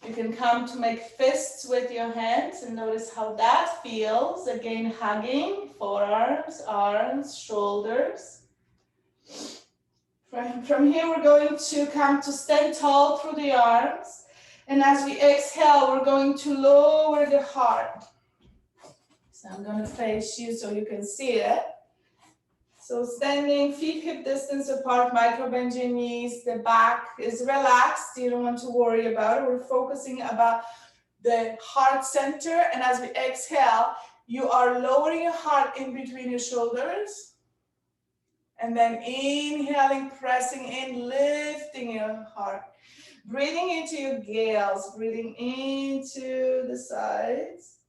You can come to make fists with your hands and notice how that feels. Again, hugging, forearms, arms, shoulders. From here, we're going to come to stand tall through the arms. And as we exhale, we're going to lower the heart. So I'm going to face you so you can see it. So standing, feet hip distance apart, micro bend your knees. The back is relaxed. You don't want to worry about it. We're focusing about the heart center. And as we exhale, you are lowering your heart in between your shoulders. And then inhaling, pressing in, lifting your heart. Breathing into your gales, breathing into the sides.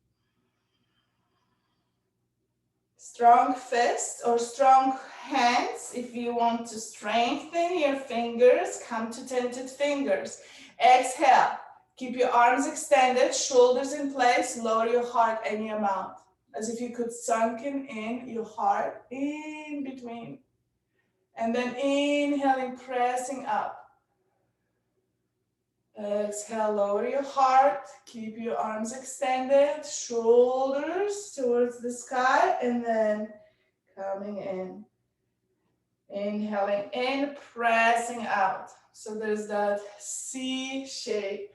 Strong fist or strong hands. If you want to strengthen your fingers, come to tented fingers. Exhale. Keep your arms extended, shoulders in place, lower your heart any amount. As if you could sunken in your heart in between. And then inhaling, pressing up. Exhale, lower your heart. Keep your arms extended, shoulders towards the sky, and then coming in. Inhaling in, pressing out. So there's that C shape.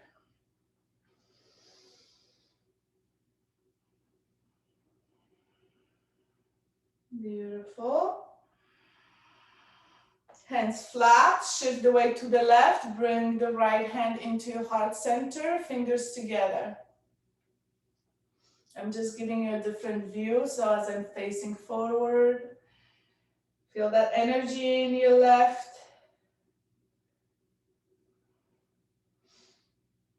Beautiful. Hands flat, shift the weight to the left, bring the right hand into your heart center, fingers together. I'm just giving you a different view, so as I'm facing forward, feel that energy in your left.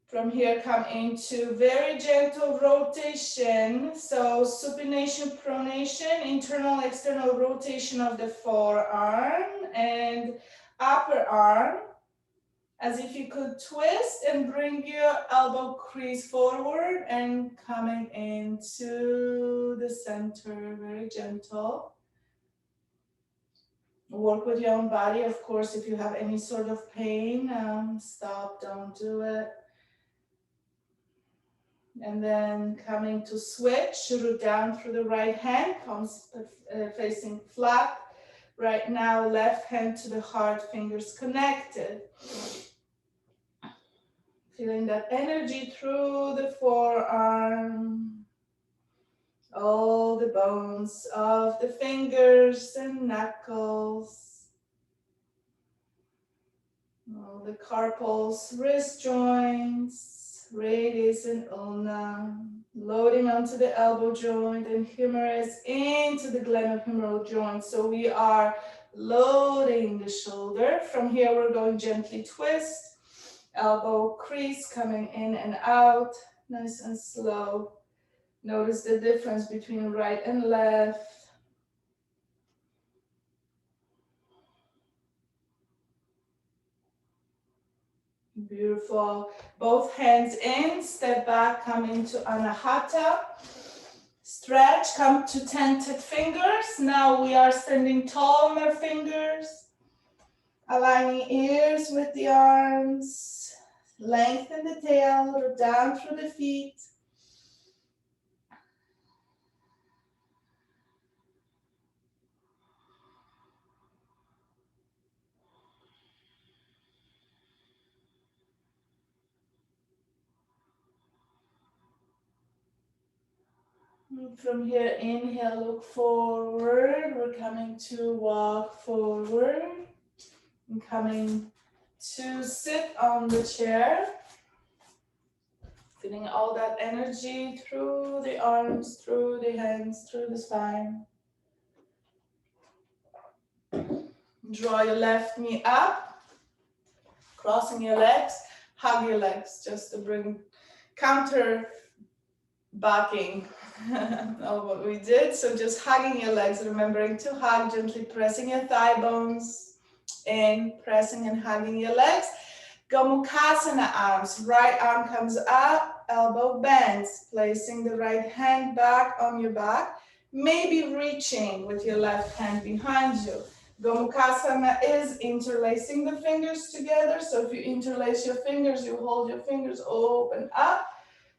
From here, come into very gentle rotation. So supination, pronation, internal, external rotation of the forearm and upper arm. As if you could twist and bring your elbow crease forward and coming into the center, very gentle. Work with your own body. Of course, if you have any sort of pain, stop, don't do it. And then coming to switch, root down through the right hand, palms facing flat. Right now, left hand to the heart, fingers connected. Feeling that energy through the forearm, all the bones of the fingers and knuckles, all the carpals, wrist joints, radius and ulna, loading onto the elbow joint and humerus into the glenohumeral joint. So we are loading the shoulder. From here, we're going gently twist. Elbow crease coming in and out, nice and slow. Notice the difference between right and left. Beautiful. Both hands in, step back, come into Anahata. Stretch, come to tented fingers. Now we are standing tall on our fingers. Aligning ears with the arms. Lengthen the tail, root down through the feet. From here, inhale, look forward. We're coming to walk forward. And coming to sit on the chair. Feeling all that energy through the arms, through the hands, through the spine. Draw your left knee up. Crossing your legs. Hug your legs just to bring counter backing of what we did. So just hugging your legs, remembering to hug, gently pressing your thigh bones in, pressing and hugging your legs. Gomukhasana arms, right arm comes up, elbow bends, placing the right hand back on your back, maybe reaching with your left hand behind you. Gomukhasana is interlacing the fingers together, so if you interlace your fingers, you hold your fingers open up.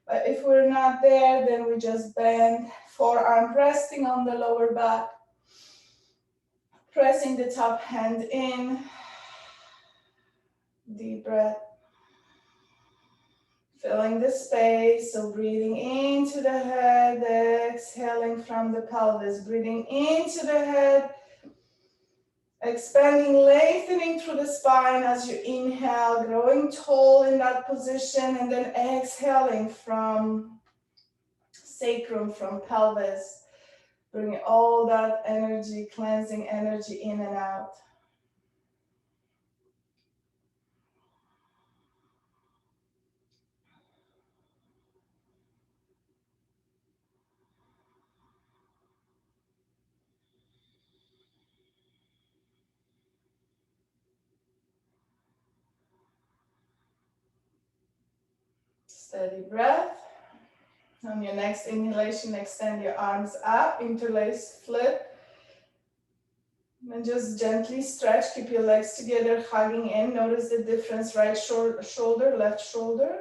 But if we're not there, then we just bend, forearm resting on the lower back, pressing the top hand in, deep breath, filling the space, so breathing into the head, exhaling from the pelvis, breathing into the head, expanding, lengthening through the spine as you inhale, growing tall in that position, and then exhaling from sacrum, from pelvis, bringing all that energy, cleansing energy in and out. Steady breath. On your next inhalation, extend your arms up, interlace, flip. And just gently stretch, keep your legs together, hugging in. Notice the difference, right shoulder, left shoulder.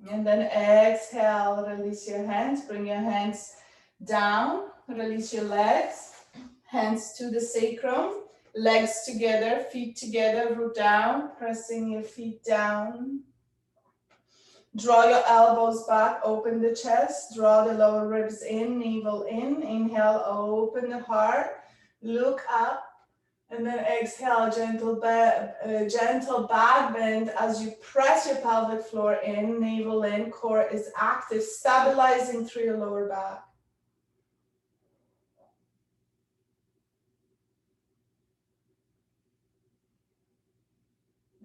And then exhale, release your hands, bring your hands down, release your legs. Hands to the sacrum, legs together, feet together, root down, pressing your feet down. Draw your elbows back, open the chest, draw the lower ribs in, navel in. Inhale, open the heart, look up, and then exhale, gentle back bend as you press your pelvic floor in, navel in, core is active, stabilizing through your lower back.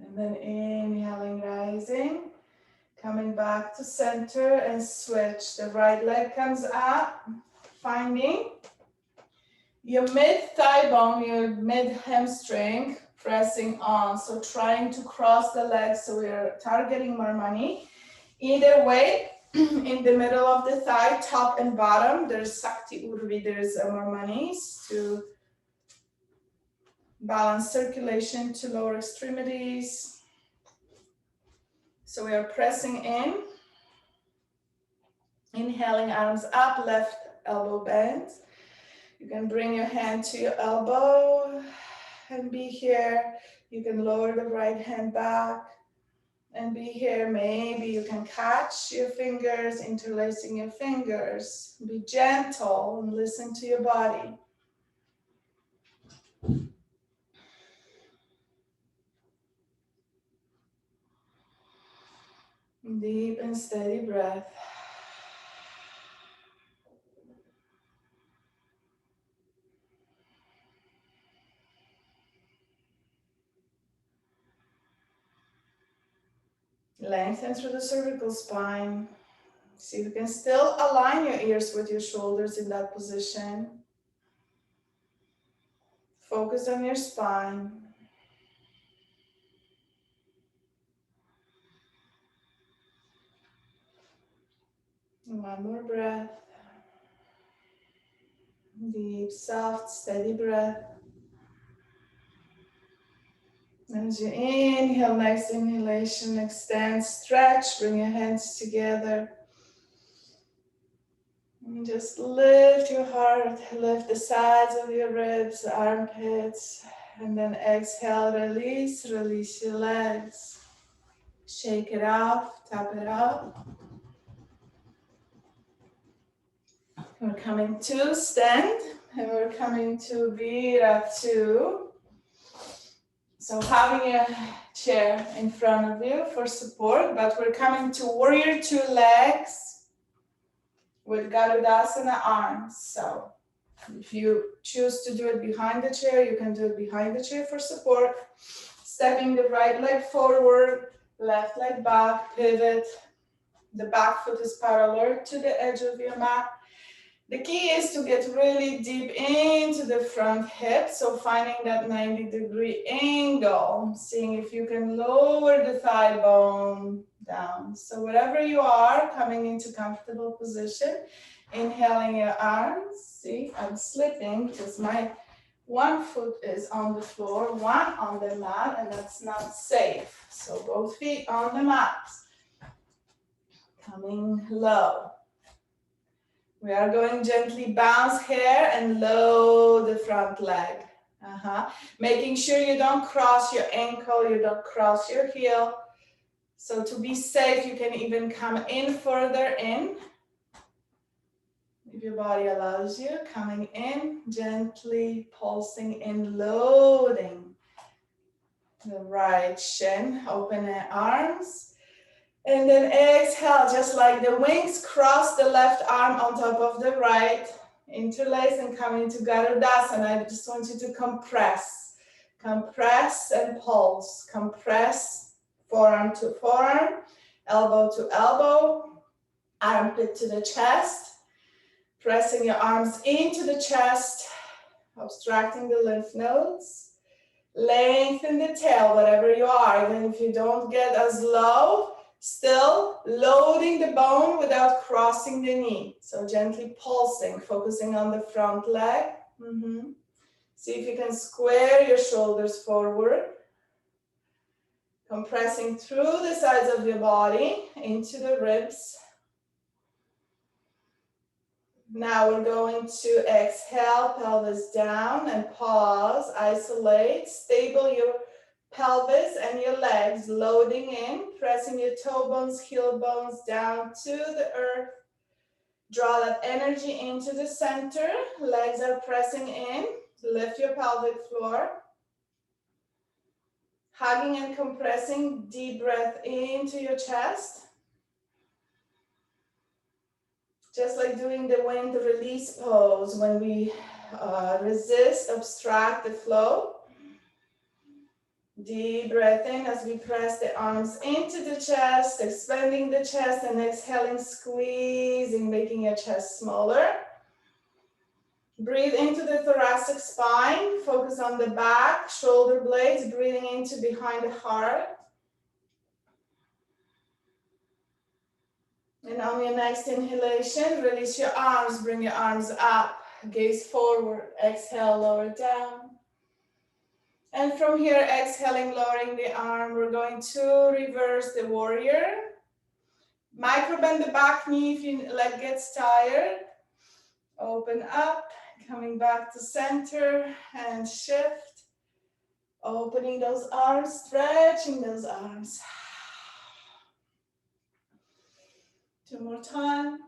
And then inhaling, rising. Coming back to center and switch. The right leg comes up, finding your mid thigh bone, your mid hamstring, pressing on. So trying to cross the legs, so we're targeting more money. Either way, in the middle of the thigh, top and bottom, there's Sakti Urvi, there's more money to balance circulation to lower extremities. So we are pressing in. Inhaling, arms up, left elbow bends. You can bring your hand to your elbow and be here. You can lower the right hand back and be here. Maybe you can catch your fingers, interlacing your fingers. Be gentle and listen to your body. Deep and steady breath. Lengthen through the cervical spine. See if you can still align your ears with your shoulders in that position. Focus on your spine. One more breath. Deep, soft, steady breath. As you inhale, next inhalation, extend, stretch, bring your hands together. And just lift your heart, lift the sides of your ribs, armpits, and then exhale, release your legs. Shake it off, tap it out. We're coming to stand, and we're coming to Viratu. So having a chair in front of you for support, but we're coming to warrior two legs with Garudasana arms. So if you choose to do it behind the chair, you can do it behind the chair for support. Stepping the right leg forward, left leg back, pivot. The back foot is parallel to the edge of your mat. The key is to get really deep into the front hip, so finding that 90-degree angle, seeing if you can lower the thigh bone down. So wherever you are, coming into comfortable position, inhaling your arms. See, I'm slipping because my one foot is on the floor, one on the mat, and that's not safe. So both feet on the mat. Coming low. We are going gently bounce here and low the front leg. Making sure you don't cross your ankle, you don't cross your heel. So to be safe, you can even come in further in. If your body allows you, coming in, gently pulsing in, loading the right shin, open the arms. And then exhale, just like the wings, cross the left arm on top of the right, interlace and come into Garudasana. I just want you to compress and pulse, compress, forearm to forearm, elbow to elbow, armpit to the chest, pressing your arms into the chest, abstracting the lymph nodes, lengthen the tail, whatever you are, even if you don't get as low, still loading the bone without crossing the knee. So gently pulsing, focusing on the front leg. See if you can square your shoulders forward. Compressing through the sides of your body into the ribs. Now we're going to exhale, pelvis down and pause, isolate, stable your pelvis and your legs, loading in, pressing your toe bones, heel bones down to the earth. Draw that energy into the center, legs are pressing in, lift your pelvic floor. Hugging and compressing, deep breath into your chest. Just like doing the wind release pose when we resist, obstruct the flow. Deep breath in as we press the arms into the chest, expanding the chest and exhaling, squeezing, making your chest smaller. Breathe into the thoracic spine, focus on the back, shoulder blades, breathing into behind the heart. And on your next inhalation, release your arms, bring your arms up, gaze forward, exhale, lower down. And from here, exhaling, lowering the arm, we're going to reverse the warrior. Micro bend the back knee if your leg gets tired. Open up, coming back to center and shift. Opening those arms, stretching those arms. 2 more times.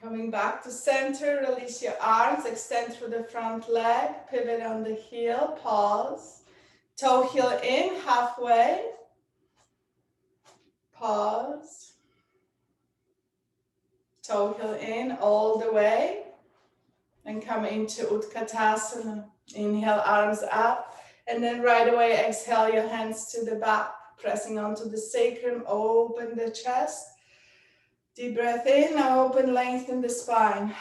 Coming back to center, release your arms, extend through the front leg, pivot on the heel, pause. Toe heel in, halfway. Pause. Toe heel in all the way. And come into Utkatasana. Inhale, arms up. And then right away, exhale your hands to the back, pressing onto the sacrum, open the chest. Deep breath in, open, lengthen the spine.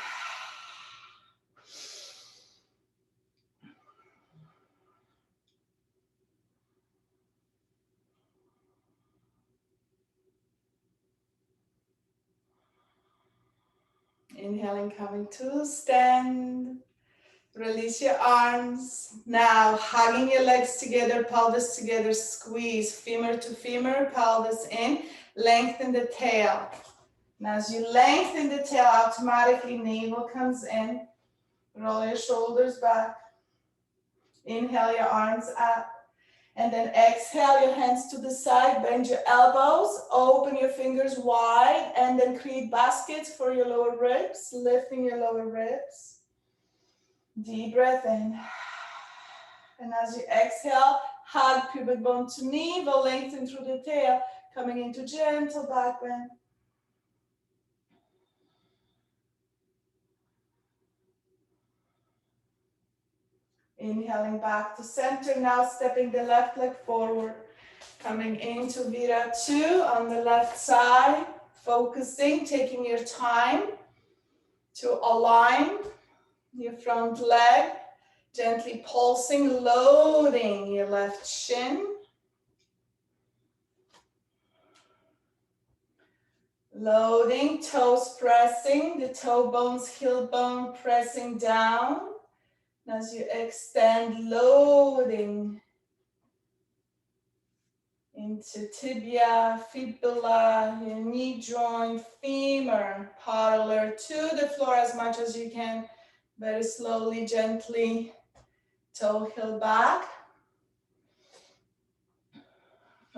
Inhaling, coming to stand. Release your arms. Now, hugging your legs together, pelvis together, squeeze, femur to femur, pelvis in, lengthen the tail. Now, as you lengthen the tail, automatically navel comes in. Roll your shoulders back. Inhale your arms up. And then exhale your hands to the side, bend your elbows, open your fingers wide, and then create baskets for your lower ribs, lifting your lower ribs. Deep breath in. And as you exhale, hug pivot bone to knee, but lengthen through the tail, coming into gentle back bend. Inhaling back to center, now stepping the left leg forward. Coming into Vira 2 on the left side, focusing, taking your time to align your front leg, gently pulsing, loading your left shin. Loading, toes pressing, the toe bones, heel bone pressing down. As you extend, loading into tibia, fibula, your knee joint, femur, parallel to the floor as much as you can. Very slowly, gently, toe heel back.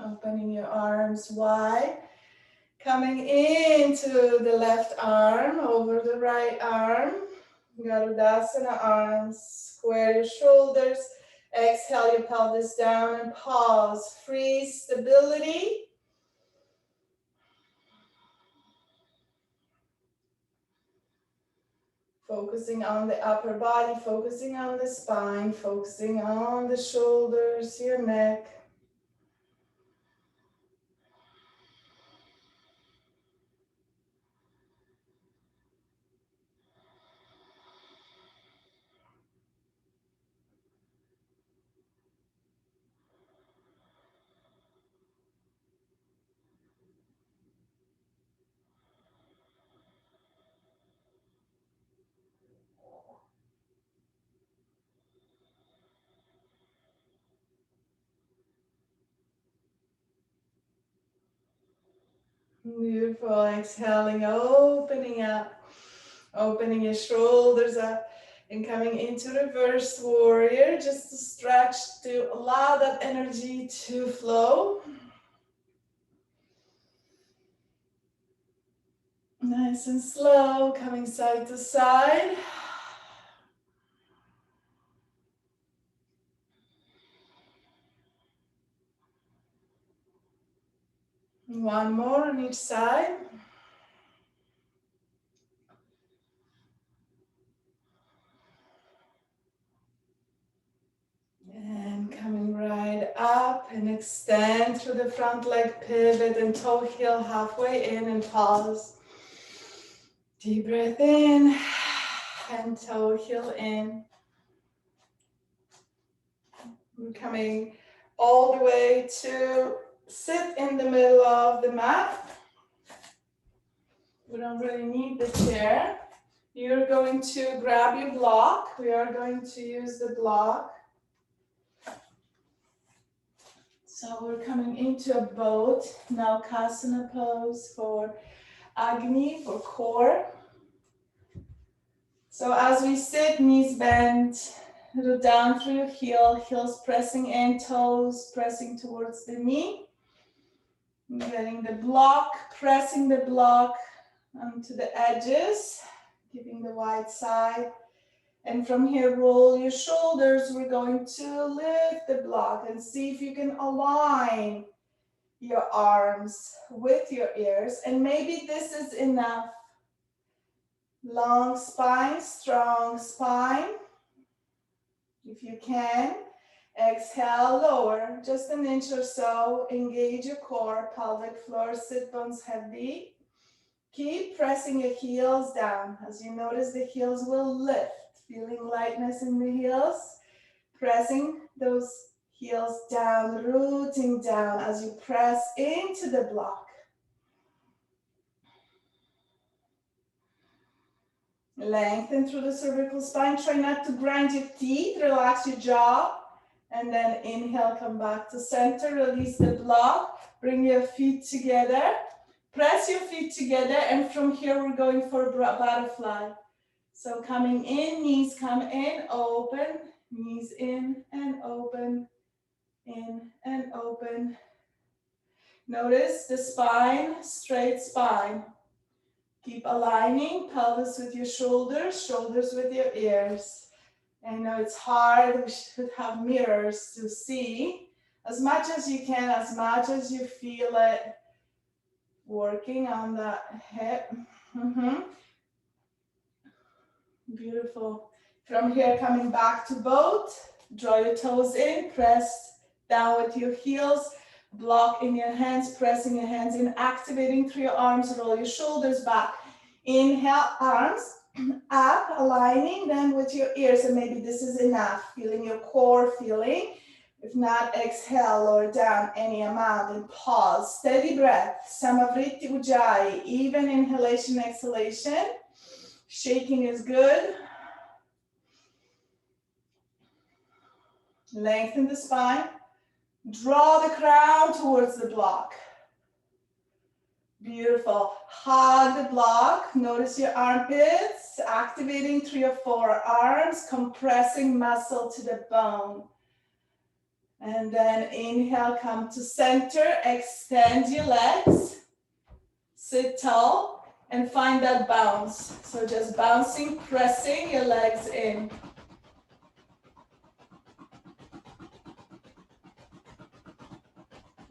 Opening your arms wide. Coming into the left arm, over the right arm. Garudasana arms, square your shoulders. Exhale your pelvis down and pause. Freeze stability. Focusing on the upper body, focusing on the spine, focusing on the shoulders, your neck. Beautiful. Exhaling, opening up, opening your shoulders up, and coming into reverse warrior, just to stretch, to allow that energy to flow. Nice and slow, coming side to side. One more on each side. And coming right up and extend through the front leg, pivot and toe heel halfway in and pause. Deep breath in and toe heel in. We're coming all the way to sit in the middle of the mat. We don't really need the chair. You're going to grab your block. We are going to use the block. So we're coming into a boat, Naukasana pose for Agni, for core. So as we sit, knees bent, root down through your heel, heels pressing in, toes pressing towards the knee. Getting the block, pressing the block onto the edges, giving the wide side. And from here, roll your shoulders. We're going to lift the block and see if you can align your arms with your ears. And maybe this is enough. Long spine, strong spine. If you can, exhale, lower just an inch or so. Engage your core, pelvic floor, sit bones heavy. Keep pressing your heels down. As you notice, the heels will lift. Feeling lightness in the heels. Pressing those heels down, rooting down as you press into the block. Lengthen through the cervical spine. Try not to grind your teeth. Relax your jaw. And then inhale, come back to center. Release the block. Bring your feet together. Press your feet together. And from here, we're going for a butterfly. So coming in, knees come in, open. Knees in and open. In and open. Notice the spine, straight spine. Keep aligning pelvis with your shoulders, shoulders with your ears. I know it's hard, we should have mirrors to see as much as you can, as much as you feel it. Working on that hip. Beautiful. From here, coming back to boat, draw your toes in, press down with your heels, block in your hands, pressing your hands in, activating through your arms, roll your shoulders back. Inhale, arms up, aligning them with your ears, and maybe this is enough, feeling your core feeling. If not, exhale, lower down any amount and pause. Steady breath, Samavriti Ujjayi, even inhalation, exhalation. Shaking is good. Lengthen the spine. Draw the crown towards the block. Beautiful. Hug the block. Notice your armpits. Activating through your forearms. Compressing muscle to the bone. And then inhale, come to center. Extend your legs. Sit tall. And find that bounce. So just bouncing, pressing your legs in.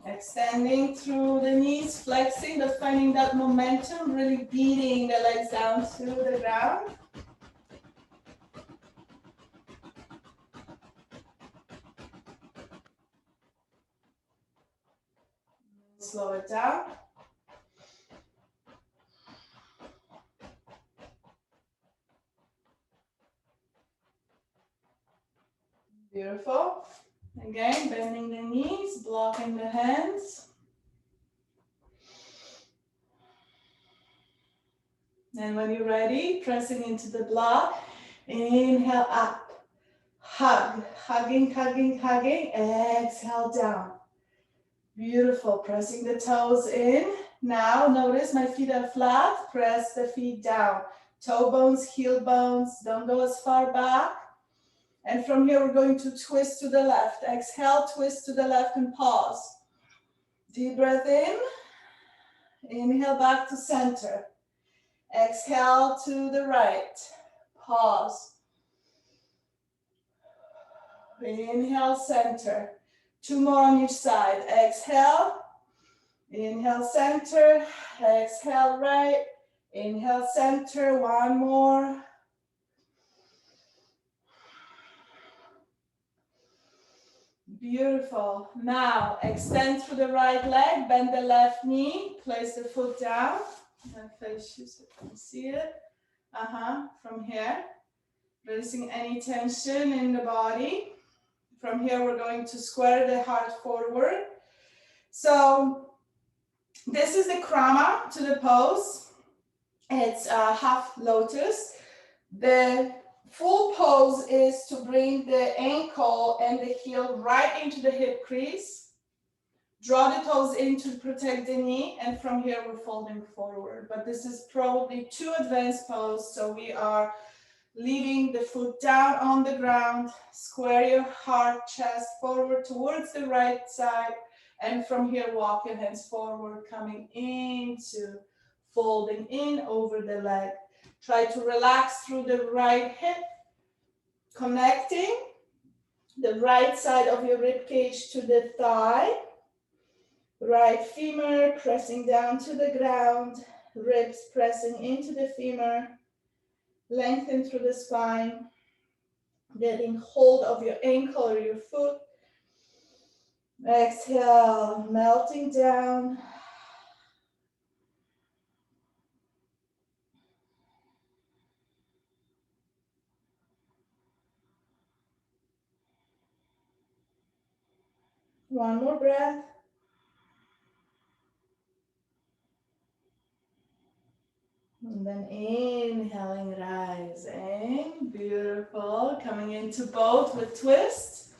Extending through the knees, flexing, but finding that momentum, really beating the legs down to the ground. Slow it down. Beautiful. Again, bending the knees, blocking the hands. And when you're ready, pressing into the block, inhale up, hug, hugging, hugging, hugging, exhale down. Beautiful, pressing the toes in, Now notice my feet are flat, press the feet down. Toe bones, heel bones, don't go as far back. And from here we're going to twist to the left. Exhale, twist to the left and pause. Deep breath in. Inhale back to center. Exhale to the right. Pause. Inhale, center. 2 more on each side. Exhale. Inhale, center. Exhale, right. Inhale, center. 1 more. Beautiful. Now, extend through the right leg. Bend the left knee. Place the foot down. And face you so you can see it. From here. Releasing any tension in the body. From here, we're going to square the heart forward. So, this is the krama to the pose. It's a half lotus. The full pose is to bring the ankle and the heel right into the hip crease. Draw the toes in to protect the knee, and from here we're folding forward. But this is probably too advanced pose, so we are leaving the foot down on the ground. Square your heart, chest forward towards the right side, and from here walk your hands forward, coming into folding in over the leg. Try to relax through the right hip, connecting the right side of your rib cage to the thigh. Right femur pressing down to the ground, ribs pressing into the femur. Lengthen through the spine, getting hold of your ankle or your foot. Exhale, melting down. One more breath. And then inhaling, rising. Beautiful. Coming into boat with twist.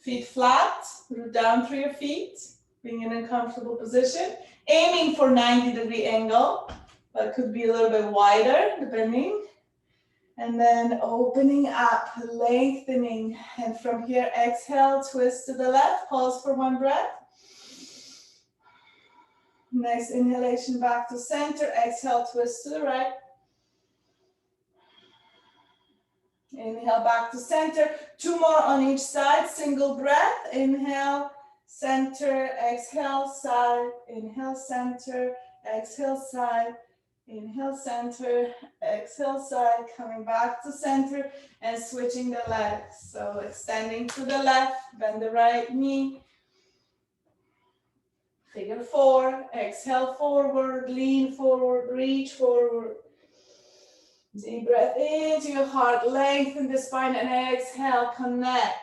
Feet flat, root down through your feet, being in a comfortable position. Aiming for 90-degree angle, but it could be a little bit wider, depending. And then opening up, lengthening. And from here, exhale, twist to the left. Pause for 1 breath. Next inhalation, back to center. Exhale, twist to the right. Inhale, back to center. 2 more on each side, single breath. Inhale, center, exhale, side. Inhale, center, exhale, side. Inhale, center, exhale, side. Coming back to center and switching the legs. So extending to the left, bend the right knee. Figure 4, exhale forward, lean forward, reach forward. Deep breath into your heart, lengthen the spine, and exhale, connect.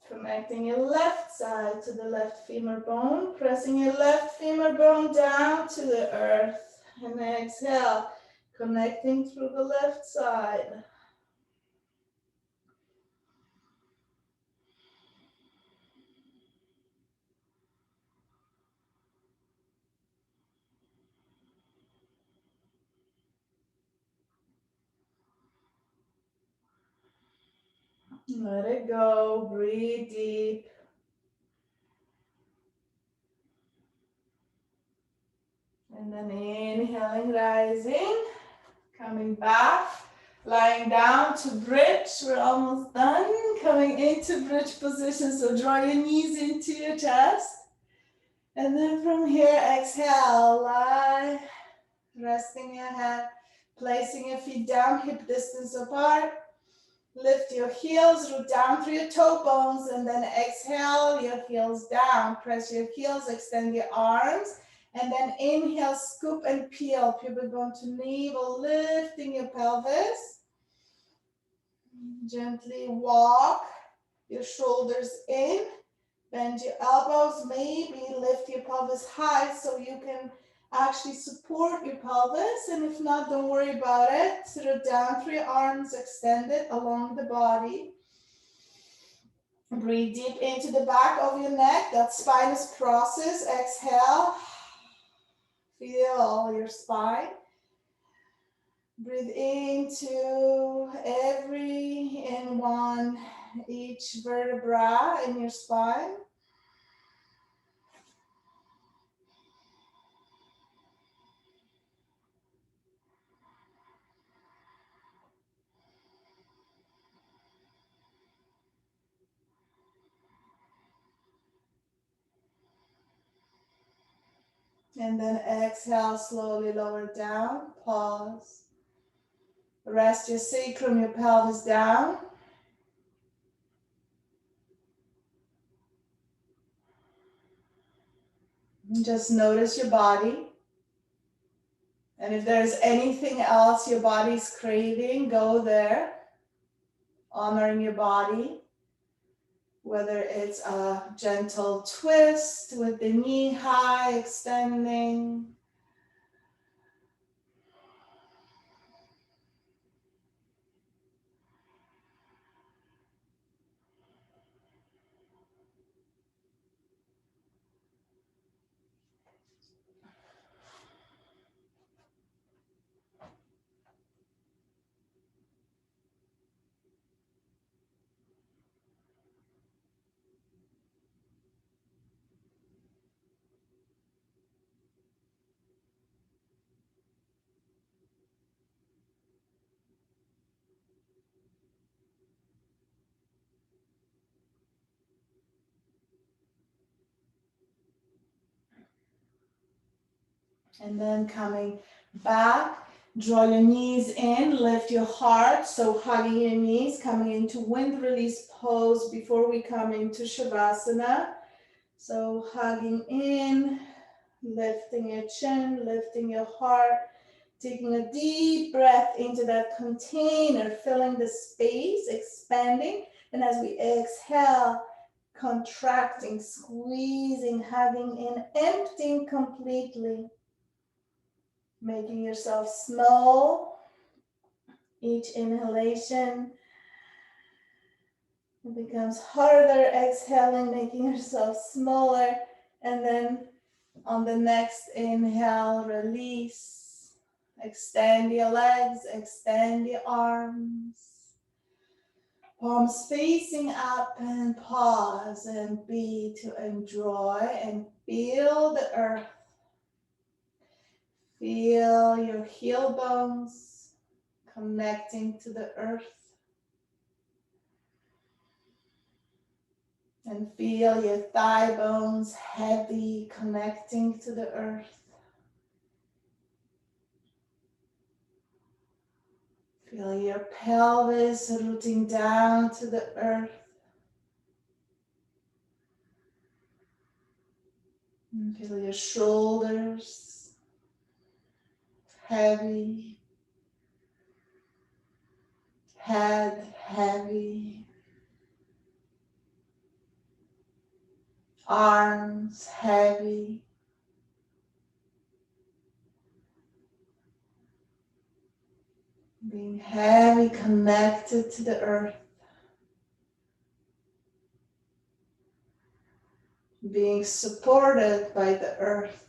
Connecting your left side to the left femur bone, pressing your left femur bone down to the earth. And exhale, connecting through the left side. Let it go, breathe deep. And then inhaling, rising, coming back, lying down to bridge. We're almost done. Coming into bridge position, so draw your knees into your chest. And then from here, exhale, lie, resting your head, placing your feet down, hip distance apart. Lift your heels, root down through your toe bones, and then exhale your heels down. Press your heels, extend your arms, and then inhale, scoop and peel. Pubic bone to navel, lifting your pelvis. Gently walk your shoulders in, bend your elbows, maybe lift your pelvis high so you can actually support your pelvis, and if not, don't worry about it. Sit it down through your arms, extend it along the body. Breathe deep into the back of your neck, that spinous process. Exhale. Feel your spine. Breathe into every and one, each vertebra in your spine. And then exhale, slowly lower down, pause. Rest your sacrum, your pelvis down. And just notice your body. And if there's anything else your body's craving, go there. Honoring your body. Whether it's a gentle twist with the knee high, extending. And then coming back, draw your knees in, lift your heart. So hugging your knees, coming into wind release pose before we come into Shavasana. So hugging in, lifting your chin, lifting your heart, taking a deep breath into that container, filling the space, expanding. And as we exhale, contracting, squeezing, hugging in, emptying completely. Making yourself small. Each inhalation it becomes harder. Exhaling, making yourself smaller. And then on the next inhale, release. Extend your legs, extend your arms. Palms facing up and pause and be to enjoy and feel the earth. Feel your heel bones connecting to the earth. And feel your thigh bones heavy, connecting to the earth. Feel your pelvis rooting down to the earth. And feel your shoulders heavy, head heavy, arms heavy. Being heavy, connected to the earth. Being supported by the earth.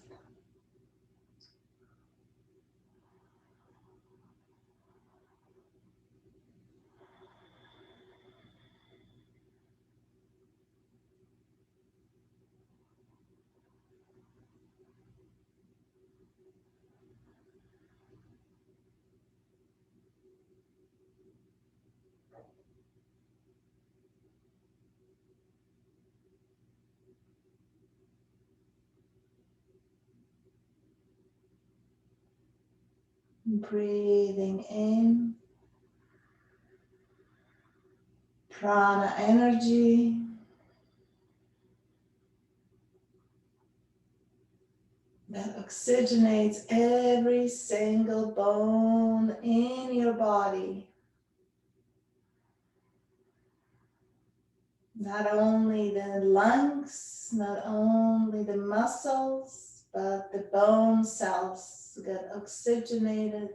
Breathing in prana energy. That oxygenates every single bone in your body. Not only the lungs, not only the muscles, but the bone cells get oxygenated.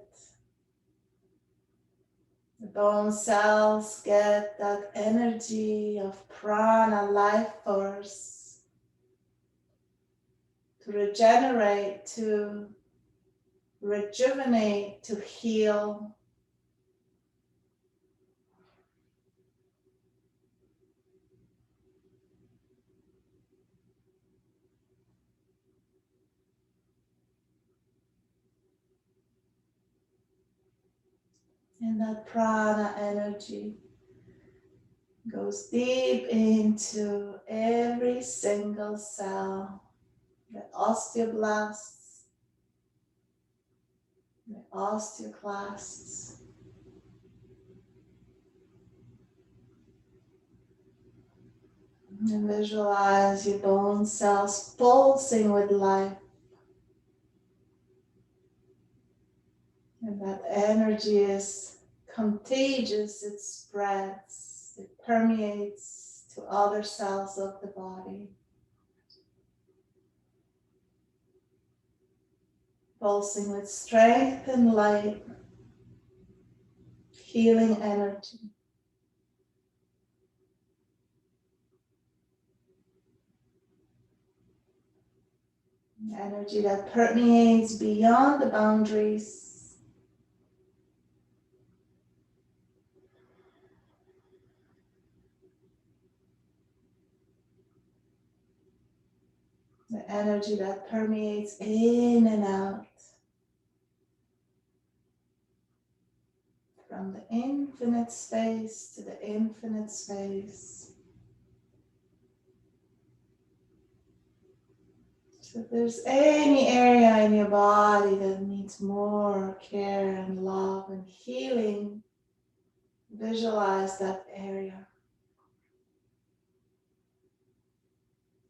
The bone cells get that energy of prana, life force, to regenerate, to rejuvenate, to heal. And that prana energy goes deep into every single cell, the osteoblasts, the osteoclasts. And visualize your bone cells pulsing with life. And that energy is contagious, it spreads, it permeates to other cells of the body. Pulsing with strength and light, healing energy. Energy that permeates beyond the boundaries. The energy that permeates in and out. From the infinite space to the infinite space. So if there's any area in your body that needs more care and love and healing, visualize that area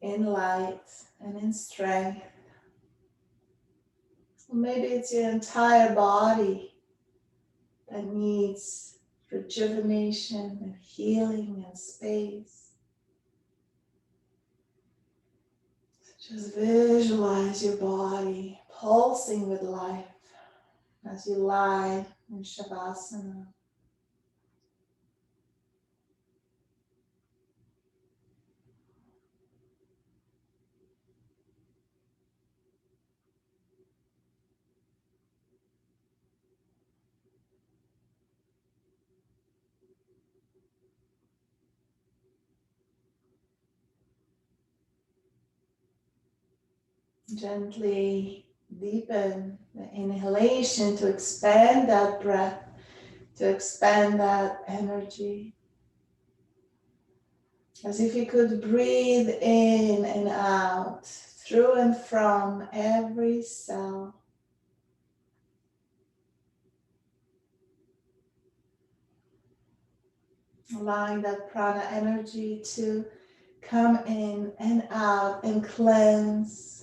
in light and in strength. Or maybe it's your entire body that needs rejuvenation and healing and space. So just visualize your body pulsing with life as you lie in Shavasana. Gently deepen the inhalation to expand that breath, to expand that energy. As if you could breathe in and out, through and from every cell. Allowing that prana energy to come in and out and cleanse.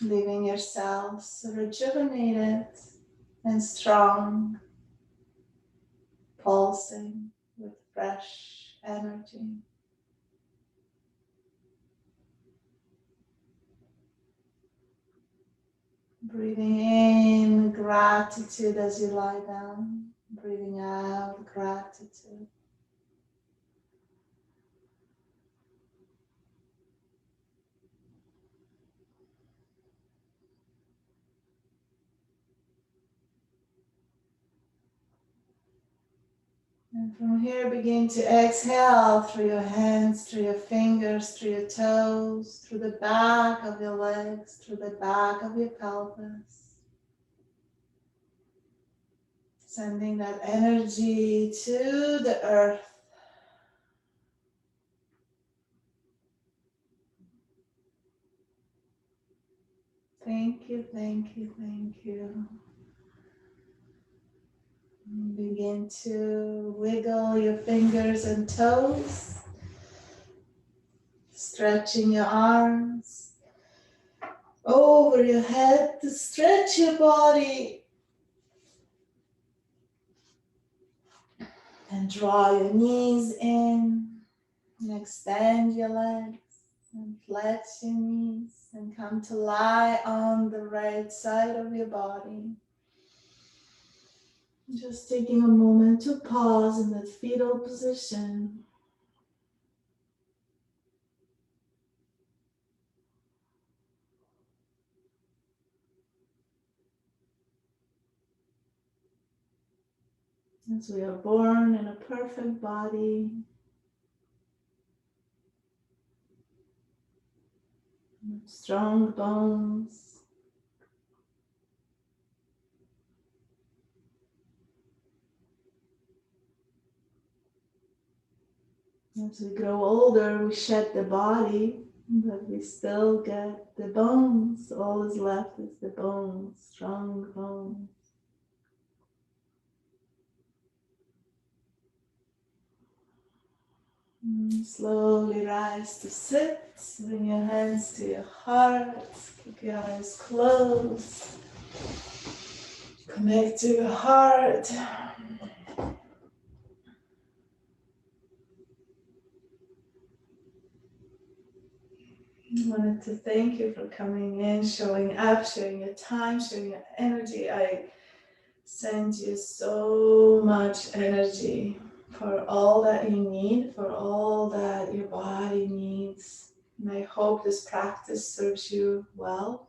Leaving your cells rejuvenated and strong, pulsing with fresh energy. Breathing in gratitude as you lie down, breathing out gratitude. And from here, begin to exhale through your hands, through your fingers, through your toes, through the back of your legs, through the back of your pelvis. Sending that energy to the earth. Thank you, thank you, thank you. Begin to wiggle your fingers and toes, stretching your arms over your head to stretch your body, and draw your knees in and extend your legs and flex your knees. And come to lie on the right side of your body. Just taking a moment to pause in that fetal position. As we are born in a perfect body, with strong bones, as we grow older, we shed the body, but we still get the bones. All is left is the bones, strong bones. Slowly rise to sit, bring your hands to your heart, keep your eyes closed, connect to your heart. I wanted to thank you for coming in, showing up, sharing your time, sharing your energy. I send you so much energy for all that you need, for all that your body needs. And I hope this practice serves you well.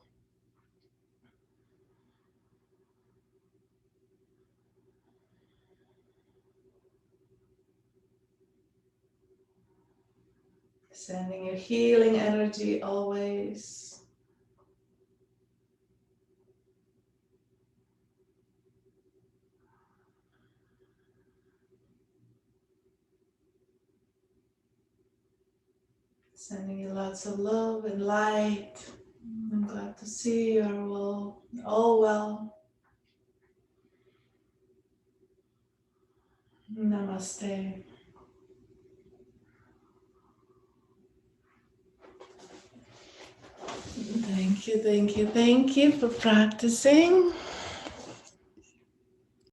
Sending your healing energy always. Sending you lots of love and light. I'm glad to see you're all well. Namaste. Thank you for practicing.